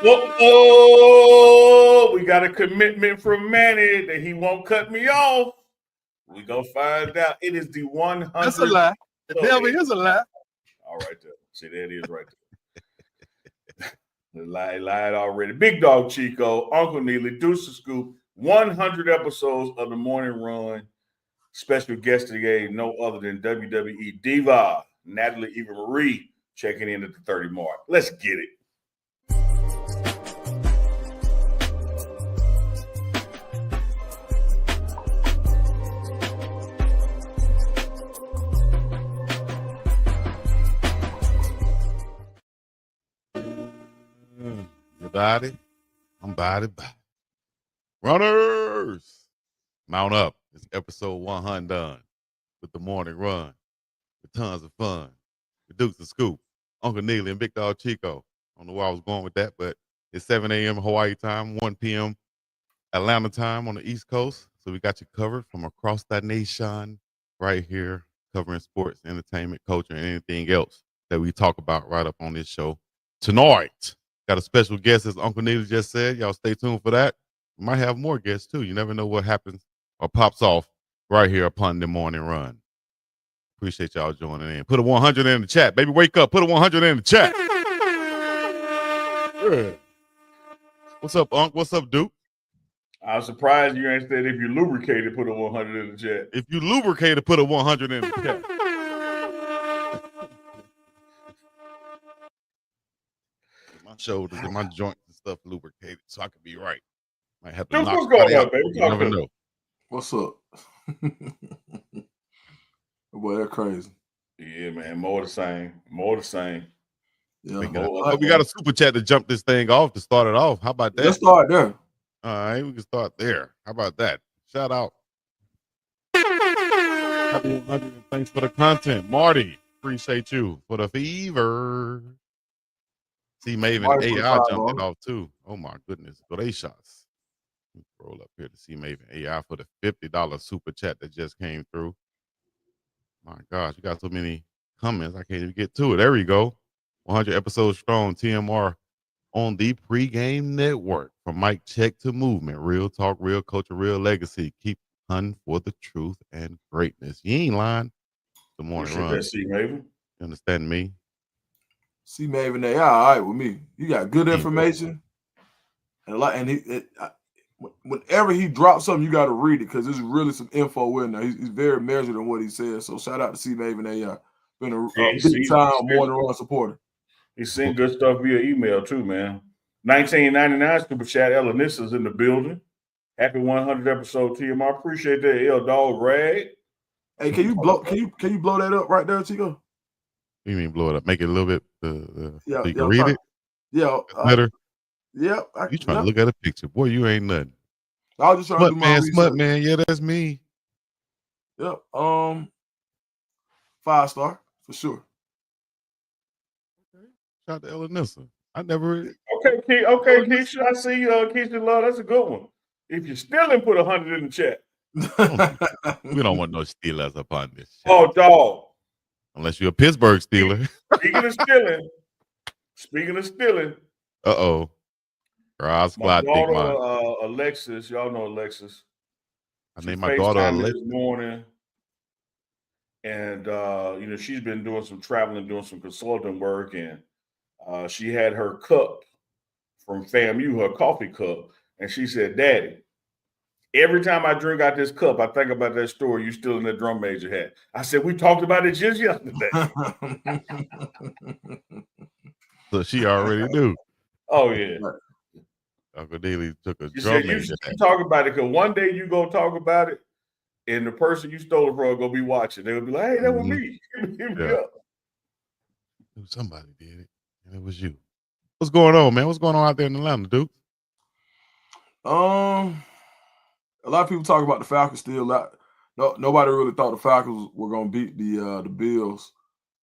We got a commitment from Manny that he won't cut me off. We gonna find out. It is the 100th. That's a lie. The devil is a lie. All right, there. See, there it is right there. The lie lied already. Big Dog Chico, Uncle Neely, Deuce Scoop, 100 episodes of the Morning Run. Special guest today, no other than WWE Diva, Natalie Eva Marie, checking in at the 30 mark. Let's get it. Your body, I'm body. Runners, mount up. It's episode 100 done with the Morning Run, with tons of fun, with Dukes and Scoop, Uncle Neely, and Big Dog Chico. I don't know where I was going with that, but it's 7 a.m. Hawaii time, 1 p.m. Atlanta time on the East Coast. So we got you covered from across the nation right here, covering sports, entertainment, culture, and anything else that we talk about right up on this show tonight. Got a special guest, as Uncle Neely just said. Y'all stay tuned for that. We might have more guests, too. You never know what happens or pops off right here upon the Morning Run. Appreciate y'all joining in. Put a 100 in the chat. Baby, wake up. Put a 100 in the chat. Yeah. What's up, Unc? What's up, Duke? I'm surprised you ain't said if you lubricated, put a 100 in the chat. If you lubricated, put a 100 in the chat. My shoulders and my joints and stuff lubricated so I could be right. Might have to Duke, knock what's going on, baby? You never know. What's up? Boy, that's crazy. Yeah, man. More the same. More the same. Yeah. We got a super chat to jump this thing off to start it off. How about that? Let's start there. All right, we can start there. How about that? Shout out. Happy 100 and thanks for the content. Marty, appreciate you for the fever. See, Maven AI jumped it off too. Oh my goodness. Great shots. Roll up here to see Maven AI for the $50 super chat that just came through. My gosh, you got so many comments. I can't even get to it. There we go. 100 episodes strong. TMR on the pregame network. From mic check to movement. Real talk, real culture, real legacy. Keep hunting for the truth and greatness. You ain't lying. The Morning Run. See, Maven. You understand me? See, Maven, they all right with me. You got good information, and whenever he drops something, you got to read it because there's really some info in there. He's very measured in what he says. So shout out to C Maven AI. Been a big time Morning Run supporter. He's seen good stuff via email too, man. 1999 super chat. Elanissa's in the building. Happy 100 episode, TMR. Appreciate that, L Dog Rag. Hey, can you blow? Can you blow that up right there, Chico? What do you mean blow it up? Make it a little bit so you can read it? Yeah. Better? Yeah. You trying to look at a picture. Boy, you ain't nothing. I was just trying to do my research. Smut man. Yeah, that's me. Yep. 5-star for sure. Okay. Shout out to Elanissa. I never. Okay, Keisha. I see you, Keisha Love. That's a good one. If you're stealing, put 100 in the chat. We don't want no stealers upon this chat. Oh, dog. Unless you're a Pittsburgh Steeler. Speaking of stealing. Uh-oh. My daughter, Alexis, y'all know Alexis. I named my daughter Alexis this morning. And, she's been doing some traveling, doing some consulting work. And she had her cup from FAMU, her coffee cup. And she said, Daddy, every time I drink out this cup, I think about that story you still in that drum major hat. I said, we talked about it just yesterday. So she already knew. Oh, yeah. Uncle Neely took a she drum said, major you talk about it because one day you go talk about it and the person you stole it from will be watching. They will be like, hey, that was me. Hit me up. Somebody did it, and it was you. What's going on, man? What's going on out there in Atlanta, Duke? A lot of people talk about the Falcons still. Nobody really thought the Falcons were going to beat the Bills.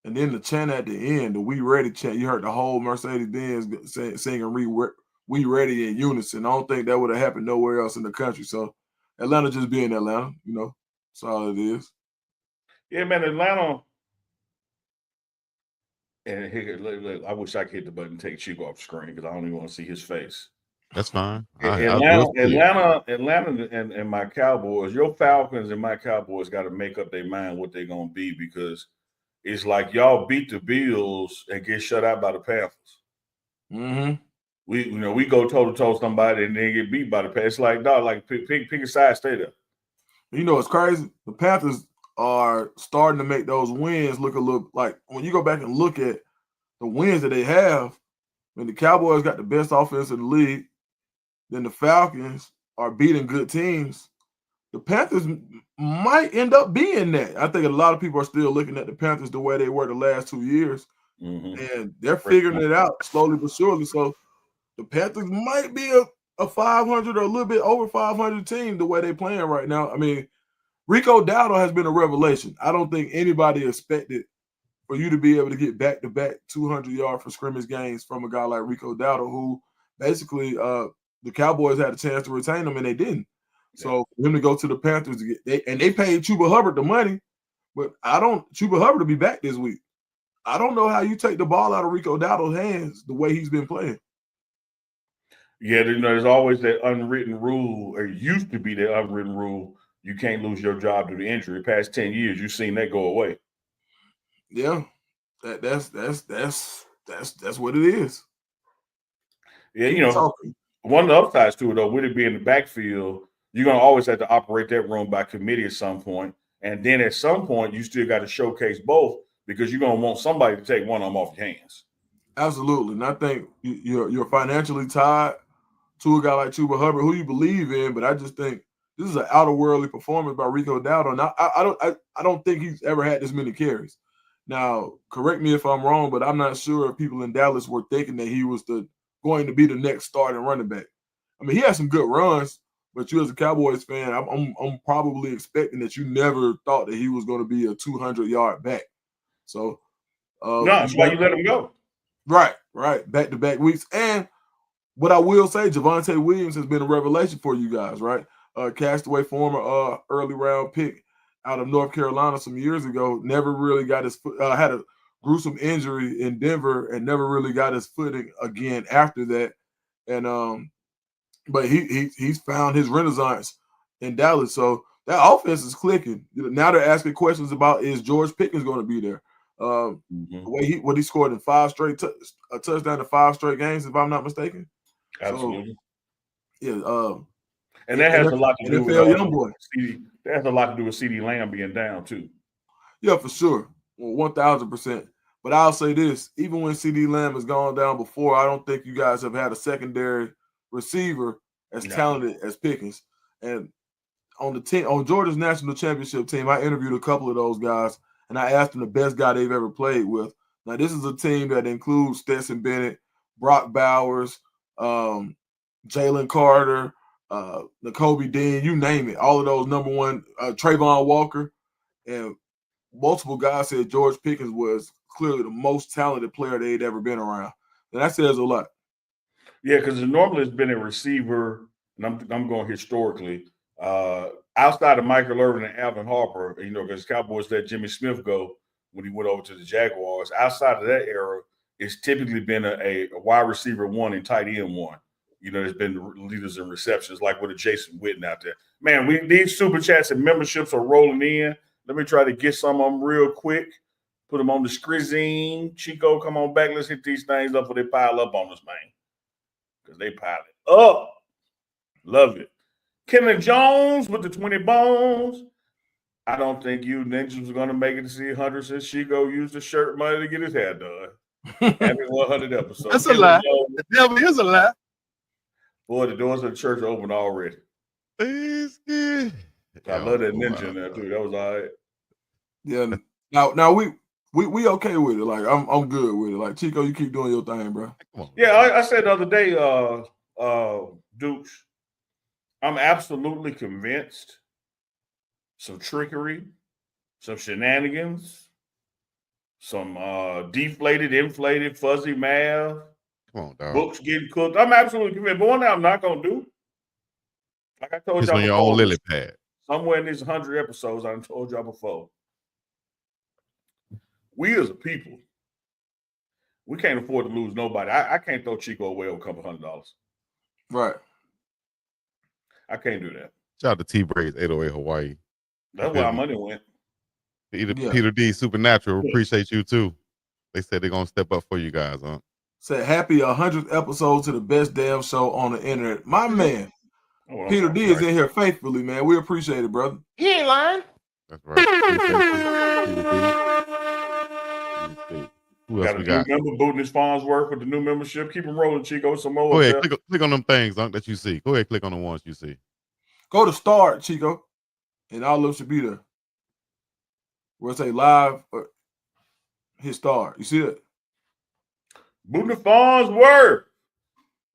And then the chant at the end, the "We Ready" chant, you heard the whole Mercedes-Benz singing "We Ready" in unison. I don't think that would have happened nowhere else in the country. So Atlanta just being Atlanta, that's all it is. Yeah, man, Atlanta. And here, look, I wish I could hit the button and take Chico off the screen because I don't even want to see his face. That's fine. Atlanta, and my Cowboys, your Falcons and my Cowboys got to make up their mind what they're gonna be because it's like y'all beat the Bills and get shut out by the Panthers. Mm-hmm. We go toe to toe somebody and then get beat by the Panthers. It's like dog, like pick a side, stay there. You know, it's crazy. The Panthers are starting to make those wins look a little like when you go back and look at the wins that they have. When the Cowboys got the best offense in the league, then the Falcons are beating good teams. The Panthers might end up being that. I think a lot of people are still looking at the Panthers the way they were the last 2 years, and they're figuring it out slowly but surely. So the Panthers might be a 500 or a little bit over 500 team the way they're playing right now. I mean, Rico Dowdle has been a revelation. I don't think anybody expected for you to be able to get back-to-back 200-yard for scrimmage games from a guy like Rico Dowdle, who basically the Cowboys had a chance to retain him and they didn't. So for him to go to the Panthers to get they paid Chuba Hubbard the money, but Chuba Hubbard to be back this week. I don't know how you take the ball out of Rico Dowdle's hands the way he's been playing. Yeah, there's always that unwritten rule, or used to be that unwritten rule. You can't lose your job due to injury. The past 10 years, you've seen that go away. Yeah, that's what it is. Yeah, one of the upsides to it though, with it being the backfield, you're gonna always have to operate that room by committee at some point, and then at some point, you still got to showcase both because you're gonna want somebody to take one of them off your hands. Absolutely, and I think you're financially tied to a guy like Chuba Hubbard, who you believe in, but I just think this is an out-of-worldly performance by Rico Dowdle. And I don't think he's ever had this many carries. Now, correct me if I'm wrong, but I'm not sure if people in Dallas were thinking that he was going to be the next starting running back. I mean, he had some good runs, but you as a Cowboys fan, I'm probably expecting that you never thought that he was going to be a 200-yard back. So, no, that's why you let him go. Right, back-to-back weeks. And what I will say, Javonte Williams has been a revelation for you guys, right? Castaway, former early round pick out of North Carolina some years ago, never really got his foot, had a gruesome injury in Denver and never really got his footing again after that. And but he's found his renaissance in Dallas. So that offense is clicking. Now they're asking questions about, is George Pickens going to be there? The way he scored in a touchdown in 5 straight games, if I'm not mistaken. Absolutely. So, and that has a lot to do with young boy. That has a lot to do with CeeDee Lamb being down too. Yeah, for sure, 1,000%. But I'll say this: even when CeeDee Lamb has gone down before, I don't think you guys have had a secondary receiver as talented as Pickens. And on the team, on Georgia's national championship team, I interviewed a couple of those guys, and I asked them the best guy they've ever played with. Now, this is a team that includes Stetson Bennett, Brock Bowers, Jalen Carter, N'Kobe Dean, you name it. All of those number one, Trayvon Walker, and multiple guys said George Pickens was clearly the most talented player they'd ever been around. And that says a lot. Yeah, because normally it's been a receiver, and I'm going historically, outside of Michael Irvin and Alvin Harper, because Cowboys let Jimmy Smith go when he went over to the Jaguars. Outside of that era, it's typically been a wide receiver 1 and tight end 1. There's been leaders in receptions, like with a Jason Witten out there. Man, these super chats and memberships are rolling in. Let me try to get some of them real quick. Put them on the screen. Chico, come on back. Let's hit these things up before they pile up on us, man. Because they pile it up. Love it. Kenneth Jones with the 20 bones. I don't think you ninjas are going to make it to see Hunter since Chico used the shirt money to get his hair done. Happy 100 episodes. That's a lie. It never is a lie. Boy, the doors of the church are open already. It's good. I love that ninja in there too. That was all right. Yeah. Now we okay with it. Like I'm good with it. Like Chico, you keep doing your thing, bro. Yeah, I said the other day, Dukes, I'm absolutely convinced some trickery, some shenanigans, some deflated, inflated, fuzzy math. Come on, dog. Books getting cooked. I'm absolutely convinced. But one thing I'm not going to do, like I told y'all on your own lily pad. Somewhere in these 100 episodes, I told y'all before, we as a people We can't afford to lose nobody. I can't throw Chico away over a couple $100. Right. I can't do that. Shout out to T-Braids 808 Hawaii. That's where our money went. Peter D, Supernatural, appreciate you too. They said they're going to step up for you guys, huh? Said happy 100th episode to the best damn show on the internet. My man, Peter D is in here faithfully, man. We appreciate it, brother. He ain't lying. That's right. Who else got a we new got? member booting his Farnsworth with the new membership. Keep him rolling, Chico. Some more. Go ahead, click on them things that you see. Go ahead, click on the ones you see. Go to Start, Chico, and all of them should be there. Where it say live, hit Start. You see it? Booting the Farnsworth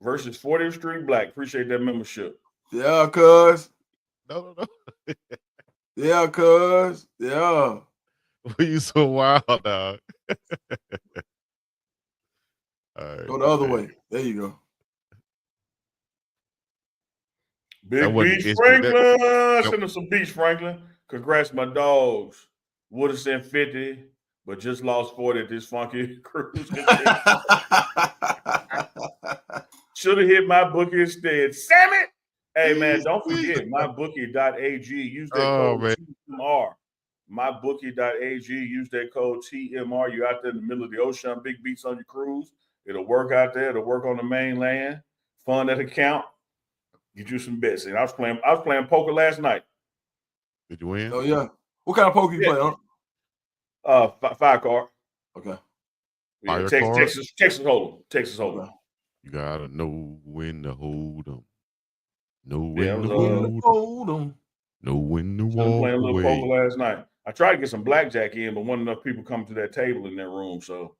versus 40th Street Black. Appreciate that membership. Yeah, cuz. No. Yeah, cuz. Yeah. You so wild, dog. All right, go the other way. There you go. Big Beach Franklin. Send us some Beach Franklin. Congrats, my dogs. Would have sent 50, but just lost 40 at this funky cruise. Should have hit my bookie instead. Sammy! Hey, man, don't forget, mybookie.ag. Use that code TMR. Mybookie.ag. Use that code TMR. You're out there in the middle of the ocean, big beats on your cruise. It'll work out there. It'll work on the mainland. Fund that account. Get you some bets. And I was playing poker last night. Did you win? Oh, yeah. What kind of poker you play, huh? 5 card. Okay. Yeah, Texas Hold'em. Texas Hold'em. You gotta know when to hold them. Know when Yeah, to hold them. Know when to walk playing a little away. poker last night. I tried to get some blackjack in, but wasn't enough people coming to that table in that room. So,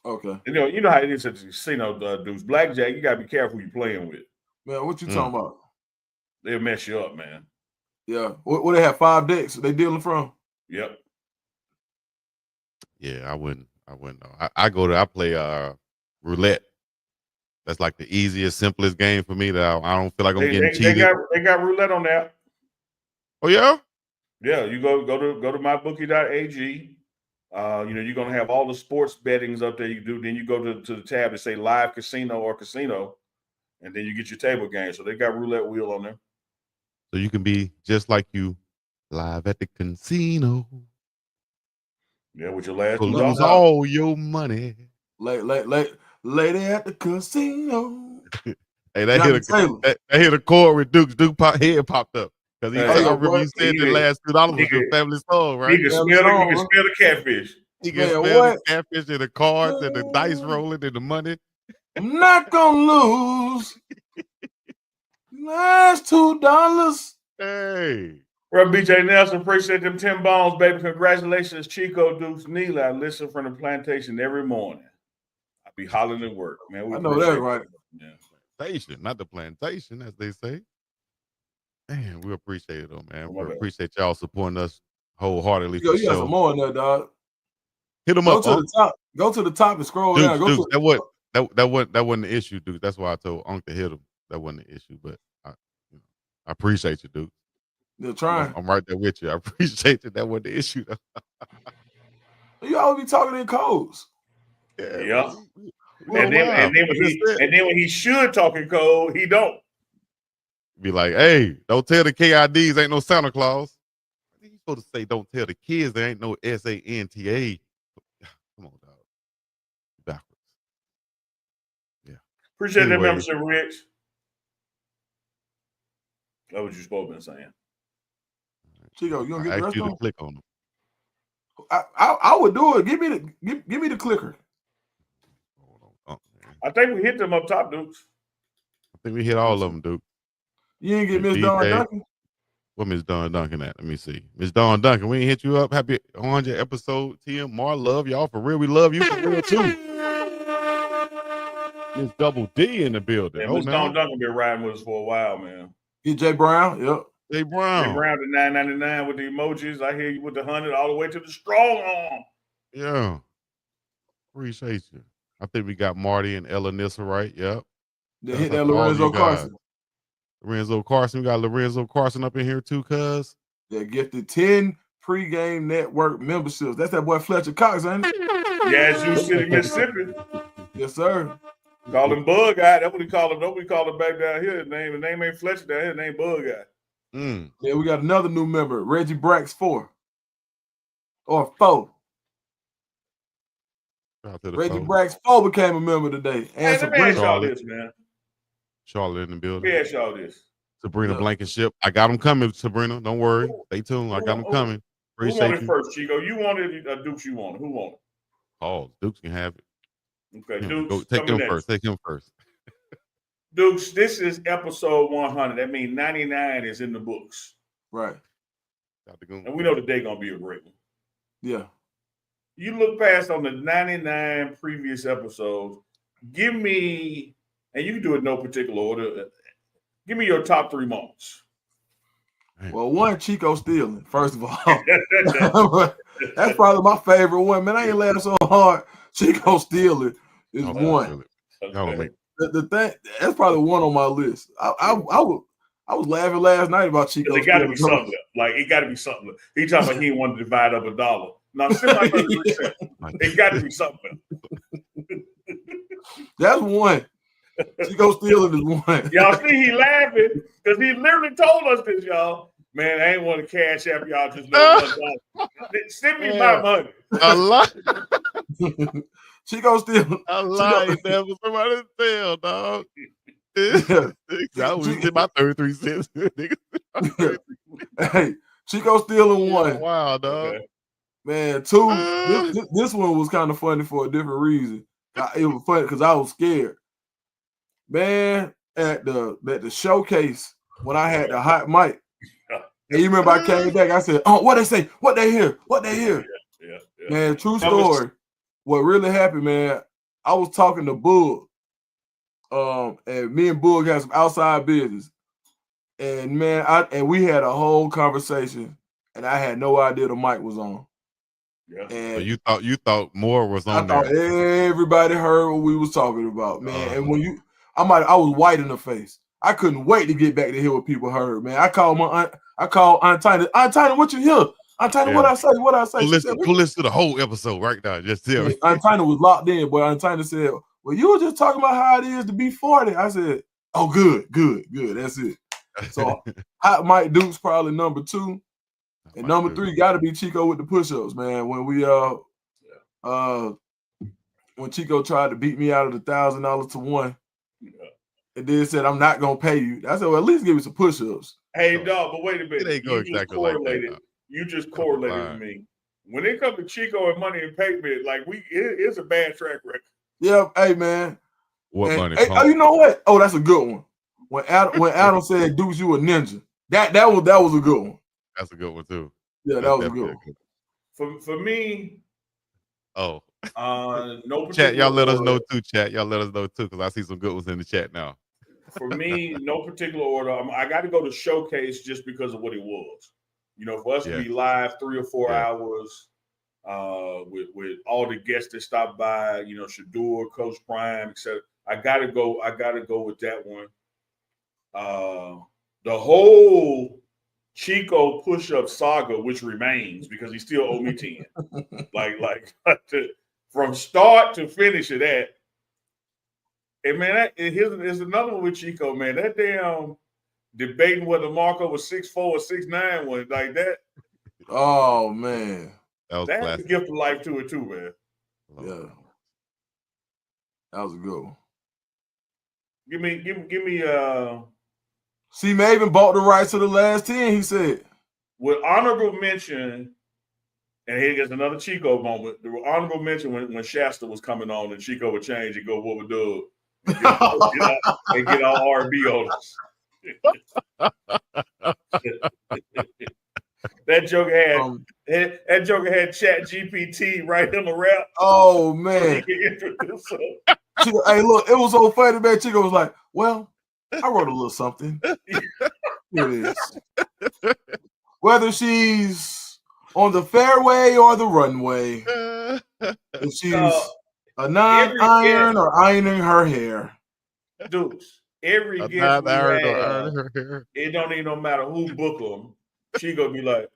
okay. You know how it is at the casino, dudes. Blackjack, you gotta be careful who you're playing with. Man, what you talking about? They'll mess you up, man. Yeah. What they have 5 decks they dealing from? Yep. Yeah, I wouldn't know. I play roulette. That's like the easiest, simplest game for me that I don't feel like I'm getting cheated. They got roulette on there. Oh yeah? Yeah, you go to mybookie.ag. You're gonna have all the sports bettings up there. You do, then you go to the tab that say live casino or casino, and then you get your table game. So they got roulette wheel on there. So you can be just like you live at the casino. Yeah, with your last lose all your money. Lady at the casino. Hey, that hit a chord with Duke's head popped up. Because I remember you said the last $2 was your family song, right? He can smell the catfish. He can smell the catfish and the cards and the dice rolling and the money. I'm not gonna lose. Last $2. Hey. Well, BJ Nelson, appreciate them 10 bones, baby. Congratulations, Chico Dukes Neely. I listen from the plantation every morning. I be hollering at work, man. I know that, right? Yeah. Plantation, not the plantation, as they say. Man, we appreciate it, though, man. We appreciate y'all supporting us wholeheartedly. You got some more in there, dog. Hit them up. Go to the top and scroll Dukes, down. Dukes, that wasn't the issue, Duke. That's why I told Unc to hit him. That wasn't the issue, but I appreciate you, Duke. They're trying. I'm right there with you. I appreciate that. That wasn't the issue, though. You always be talking in codes. Yeah. And then when he should talk in code, he don't. Be like, hey, don't tell the KIDs ain't no Santa Claus. I think you're supposed to say, don't tell the kids there ain't no SANTA. Come on, dog. Backwards. Yeah. Appreciate that membership, Rich. That's what you're supposed to be saying. Chico, you gonna get the rest you on? to click on them. I would do it. Give me the clicker. I think we hit them up top, Dukes. I think we hit all of them, Duke. You ain't get Miss Dawn Duncan? What Miss Dawn Duncan at? Let me see. Miss Dawn Duncan, we ain't hit you up. Happy 100 episode, TMR. Love y'all for real. We love you for real too. Miss Double D in the building. Yeah, Miss Dawn Duncan been riding with us for a while, man. Get Jay Brown, yep. Jay Brown. Jay Brown to $9.99 with the emojis. I hear you with the 100 all the way to the strong arm. Yeah. Appreciate you. I think we got Marty and Ella Nissa, right? Yep. They hit that Lorenzo Carson. Lorenzo Carson. We got Lorenzo Carson up in here too, cuz. They gifted 10 pregame network memberships. That's that boy Fletcher Cox, ain't it? Yazoo City, Mississippi. Yes, sir. Call him Bug Guy. That's what he called him. Nobody called him back down here. His name ain't Fletcher down here. His name Bug Guy. Yeah, we got another new member, Reggie Brax 4. Or 4. Reggie Brax 4 became a member today. And Let me ask y'all this, man. Charlotte in the building. Let me ask y'all this. Sabrina Blankenship. I got them coming, Sabrina. Don't worry. Stay tuned. I got them coming. Appreciate who wanted first, Chico? You wanted Dukes, you wanted. Who wanted? Oh, Dukes can have it. Okay, Dukes. Take him first. Take him first. Dukes, this is episode 100. That means 99 is in the books. Right. And we know the day going to be a great one. Yeah. You look past on the 99 previous episodes. Give me, and you can do it in no particular order, give me your top 3 moments. Well, one, Chico stealing, first of all. That's probably my favorite one. Man, I ain't laughing so hard. Chico stealing is one. The thing, that's probably one on my list. I was laughing last night about Chico. It got to be something. Like, it got to be something. He talking about he didn't want to divide up $1. Now, it got to be something. That's one. Chico stealing is one. Y'all see he laughing because he literally told us this, y'all. Man, I ain't want to cash app y'all just $1. Send me my money. A lot. Chico stealing. A lot. Never somebody steal, dog. I was in my 33 cents. Hey, Chico stealing one. Wow, dog. Okay. Man, 2. This one was kind of funny for a different reason. It was funny because I was scared. Man, at the showcase when I had the hot mic, and you remember I came back, I said, "Oh, what they say? What they hear? What they hear?" Yeah. Man, true story. What really happened, man? I was talking to Bug, and me and Bug had some outside business, and man, we had a whole conversation, and I had no idea the mic was on. Yeah. And so you thought more was on there. I thought everybody heard what we was talking about, man. And when I was white in the face. I couldn't wait to get back to hear what people heard, man. I called Aunt Tiny. Aunt Tiny, what you hear? Aunt Tiny, what I say? What I say? Go listen to the whole episode right now. Just tell me. Aunt Tiny was locked in, but Aunt Tiny said, "Well, you were just talking about how it is to be 40." I said, "Oh, good. That's it." So Hot Mike Duke's probably number 2. And number 3 got to be Chico with the push-ups, man. When we when Chico tried to beat me out of the $1,000 to 1, and then said, "I'm not gonna pay you." I said, "Well, at least give me some push-ups." Hey, dog, but wait a minute. It ain't go exactly like that. You just correlated with me. When it comes to Chico and money and payment, like it's a bad track record. Yeah, hey man. What money? Hey, oh, you know what? Oh, that's a good one. When Adam said, "Deuce, you a ninja," that was a good one. That's a good one too. Yeah, that was a good one. For me, no. Chat, y'all let us know too. Chat, y'all let us know too, because I see some good ones in the chat now. For me, no particular order. I got to go to Showcase just because of what it was. You know, for us to be live 3 or 4 hours with all the guests that stopped by, you know, Shador, Coach Prime, etc. I gotta go with that one. The whole Chico push-up saga, which remains because he still owe me 10. like from start to finish of that. And man, here's another one with Chico, man. That damn debating whether Marco was 6'4" or 6'9" was like that. Oh man. That's a gift of life to it too, man. Yeah. That was a good one. Give me C. Maven bought the rights to the last 10, he said. With honorable mention, and here gets another Chico moment. The honorable mention when Shasta was coming on and Chico would change and go what would do and get all R&B on us. That joker had Chat GPT right in the rap. Oh man. Hey, look, it was so funny, man. Chico was like, "Well, I wrote a little something. Here it is. Whether she's on the fairway or the runway, if she's a non-iron or ironing her hair." Dudes, every guest it don't even no matter who book them. She gonna be like,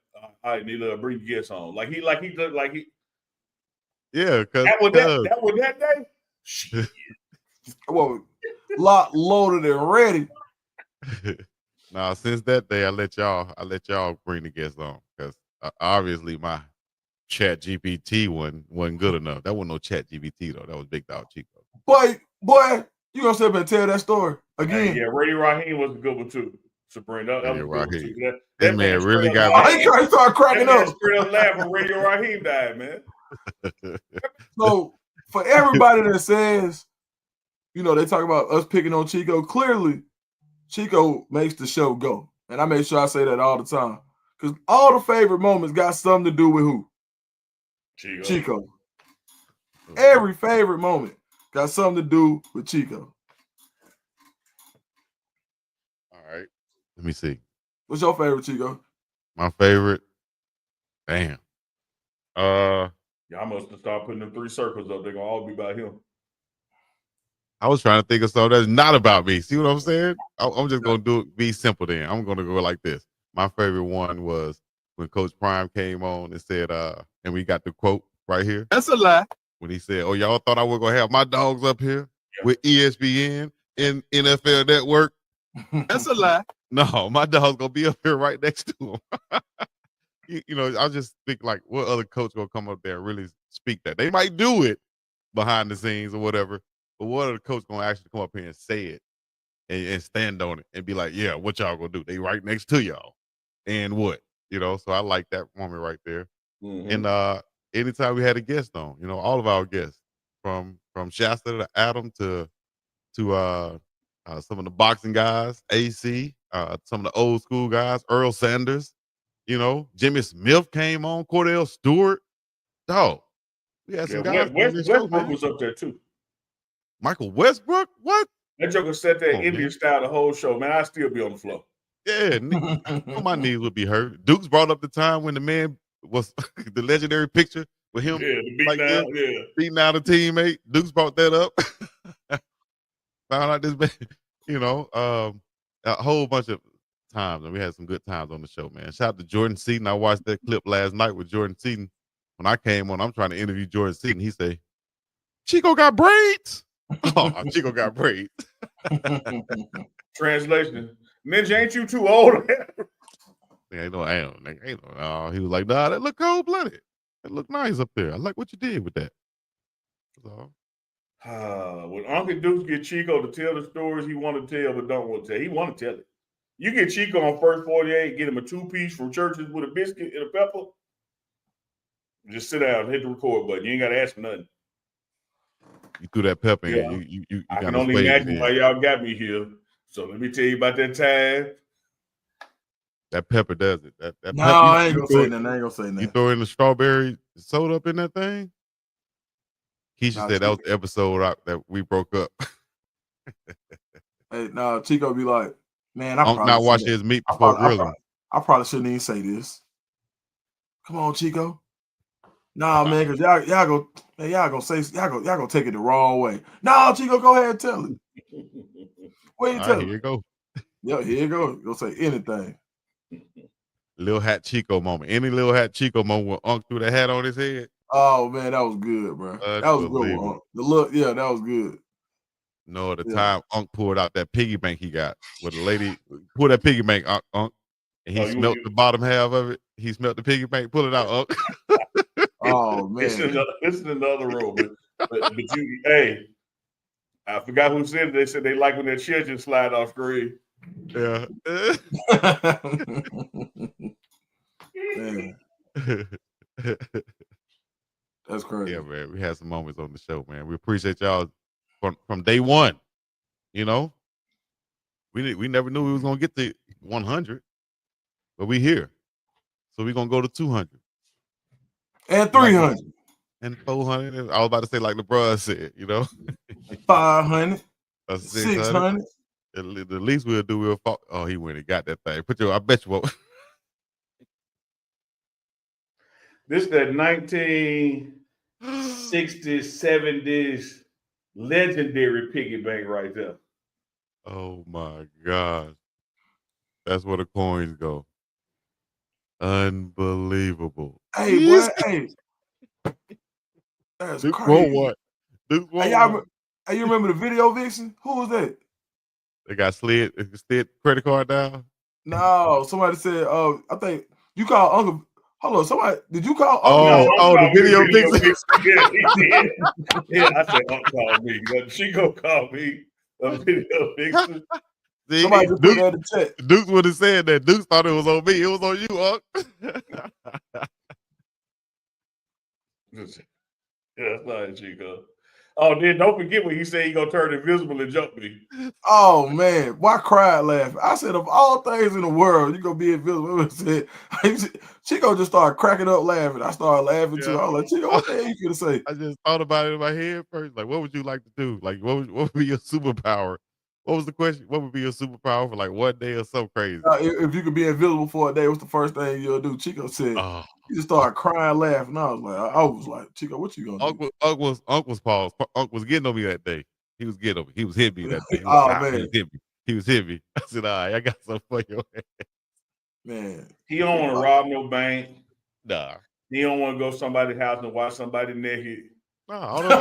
"I need to bring guests on." Like he Yeah, because That was that day. Shit. Well, lot loaded and ready. Now since that day, I let y'all bring the guests on because obviously my Chat GPT wasn't good enough. That wasn't no Chat GPT though. That was Big Dog Chico. Boy, you gonna sit up and tell that story again? Hey, yeah, Ray Raheem was a good one too. Sabrina, that was a good Right one here. too. This man really got Oh, he started cracking that up. straight up laugh when Radio Raheem died, man. So for everybody that says, you know, they talk about us picking on Chico, clearly Chico makes the show go. And I make sure I say that all the time. Because all the favorite moments got something to do with who? Chico. Every favorite moment got something to do with Chico. All right. Let me see. What's your favorite, Chico? My favorite. Damn. Y'all must have started putting them 3 circles up. They're gonna all be about him. I was trying to think of something that's not about me. See what I'm saying? I'm just gonna be simple then. I'm gonna go like this. My favorite one was when Coach Prime came on and said, and we got the quote right here. That's a lie. When he said, "Oh, y'all thought I was gonna have my dogs up here with ESPN and NFL Network." That's a lie. No, my dog's gonna be up here right next to him. you know, I just think like, what other coach gonna come up there and really speak that? They might do it behind the scenes or whatever, but what other coach gonna actually come up here and say it and stand on it and be like, yeah, what y'all gonna do? They right next to y'all, and what, you know? So I like that moment right there. Mm-hmm. And anytime we had a guest on, you know, all of our guests from Shasta to Adam to some of the boxing guys, AC, some of the old school guys, Earl Sanders, you know, Jimmy Smith came on, Cordell Stewart. Dog, we had some guys on this show, Westbrook man. was up there too. Michael Westbrook? What? That joker sat there Oh, Indian man. style the whole show, man. I'd still be on the floor. Yeah, my knees would be hurt. Dukes brought up the time when the man was the legendary picture with him like this, beating out a teammate. Dukes brought that up. Found out this man, you know, a whole bunch of times, and we had some good times on the show, man. Shout out to Jordan Seaton. I watched that clip last night with Jordan Seaton. When I came on, I'm trying to interview Jordan Seaton. He say, "Chico got braids." Oh, Chico got braids. Translation: Ninja, ain't you too old? Yeah, ain't no. He was like, "Nah, that look cold blooded. That look nice up there. I like what you did with that." So, when Uncle Dukes get Chico to tell the stories he want to tell but don't want to tell, he want to tell it. You get Chico on first 48, get him a 2-piece from Churches with a biscuit and a pepper. Just sit down, hit the record button. You ain't got to ask for nothing. you threw that pepper Yeah. in. You I can kinda only swayed imagine it why in. y'all got me here. So let me tell you about that time. That pepper does it. That No, pepper, I ain't gonna say nothing. I ain't gonna say you nothing. throw in the strawberry soda up in that thing. Keisha said that was the episode that we broke up. Hey, no, Chico be like, man, I'm not watching his meat before grilling. I probably shouldn't even say this. Come on, Chico. Nah, man, because y'all gonna take it the wrong way. No, Chico, go ahead and tell it. What you tell Here you go. Yeah, here you go. Go say anything. Lil Hat Chico moment. Any Lil Hat Chico moment when Unc threw the hat on his head. Oh man, that was good, bro. That was a good one. The look, yeah, that was good. No, at the time Unc pulled out that piggy bank he got with a lady pulled that piggy bank, Unc, and he smelt the bottom half of it. He smelt the piggy bank, pull it out, Unc. Oh man, it's in another room, but you, hey, I forgot who said it. They said they like when their children slide off screen. Yeah. That's crazy. Yeah, man. We had some moments on the show, man. We appreciate y'all from day one. You know, we never knew we was gonna get to 100, but we here, so we gonna go to 200 and 300 and 400. I was about to say like LeBron said, you know, 500, 600. 600. The least we'll do, we'll fall. Oh, he went and got that thing. I bet you won't. This that 1960s, 70s legendary piggy bank right there. Oh my gosh. That's where the coins go. Unbelievable. Hey, boy, hey. That's Duke won crazy. one. Duke Hey, won one. you remember the video vixen? Who was that? They got slid credit card down. No, somebody said, I think you called Uncle. Hold on, somebody did you call No, Uncle? The video vixen. Yeah, he did. Yeah, I said, "Don't call me." She gonna call me a video vixen. See, Somebody just put that in the chat. Duke would have said that. Duke thought it was on me. It was on you, Unc. Yeah, that's not Chico. Oh, then don't forget when he said he gonna turn invisible and jump me. Oh man, why I cried laughing? I said of all things in the world, you gonna be invisible. I said, Chico just started cracking up laughing. I started laughing too. I was like, Chico, what the hell you gonna say? I just thought about it in my head first. Like, what would you like to do? Like, what would be your superpower? What was the question? What would be your superpower for like one day or so crazy? If you could be invisible for a day, what's the first thing you'll do? Chico said. Oh, He just started crying, laughing. I was like, Chico, what you gonna do? Unc was paused. Unc was getting on me that day. He was getting on me. He was hitting me that day. Man. He was hitting me. I said, all right, I got something for your ass. Man. He don't want to rob no bank. Nah. He don't want to go to somebody's house and watch somebody naked. Nah, all those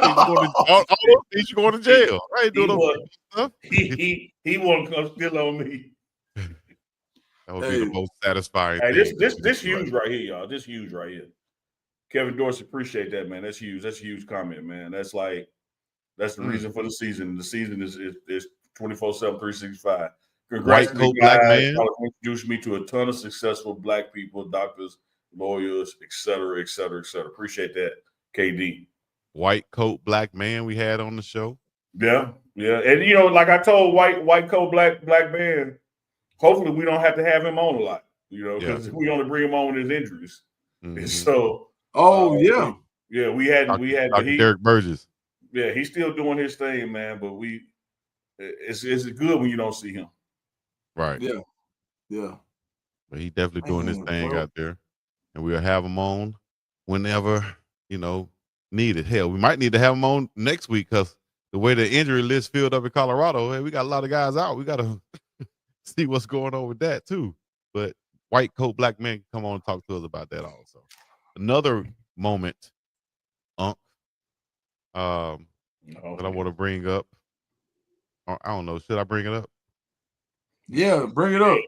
things you going to jail. I ain't doing no stuff. He want to come steal on me. That would be the most satisfying thing. This huge right here, y'all. This huge right here. Kevin Dorsey, appreciate that, man. That's huge. That's a huge comment, man. That's the reason for the season. The season is 24/7, 365. Congrats to the guys. Introduced me to a ton of successful Black people, doctors, lawyers, et cetera, et cetera, et cetera. Appreciate that, KD. White coat black man we had on the show. Yeah. And like I told white coat black man, hopefully we don't have to have him on a lot, because we only bring him on with his injuries. Mm-hmm. So we had Derek Burgess. Yeah, he's still doing his thing, man, but it's good when you don't see him. Right. Yeah. But he definitely doing his thing out there. And we'll have him on whenever, needed. Hell, we might need to have him on next week because the way the injury list filled up in Colorado, hey, we got a lot of guys out. We got to see what's going on with that too. But white coat black man can come on and talk to us about that also. Another moment, that I want to bring up. I don't know. Should I bring it up? Yeah, bring it up.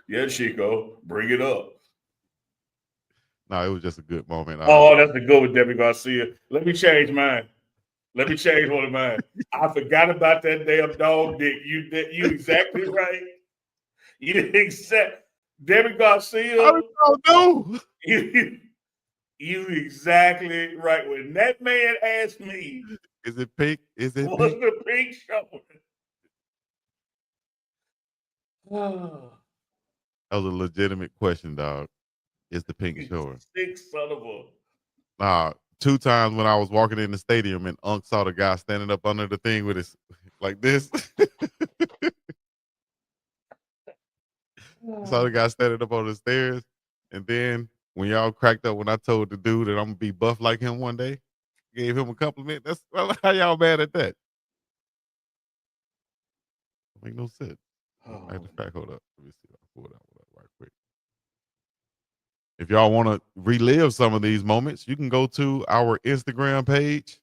Yeah, Chico, bring it up. No, it was just a good moment. That's a good one, Debbie Garcia. Let me change mine. Let me change one of mine. I forgot about that damn dog dick. You exactly right. Debbie Garcia. I don't know. You exactly right. When that man asked me, "Is it pink? Is it what's pink? the pink showing?" That was a legitimate question, dog. Is the pink showing? Sick son of a. 2 times when I was walking in the stadium and Unc saw the guy standing up under the thing with his like this. Saw the guy standing up on the stairs, and then when y'all cracked up when I told the dude that I'm gonna be buff like him one day, gave him a compliment. That's how y'all mad at that? Make no sense. Hold up. Let me see if I pull that one up right quick. If y'all want to relive some of these moments, you can go to our Instagram page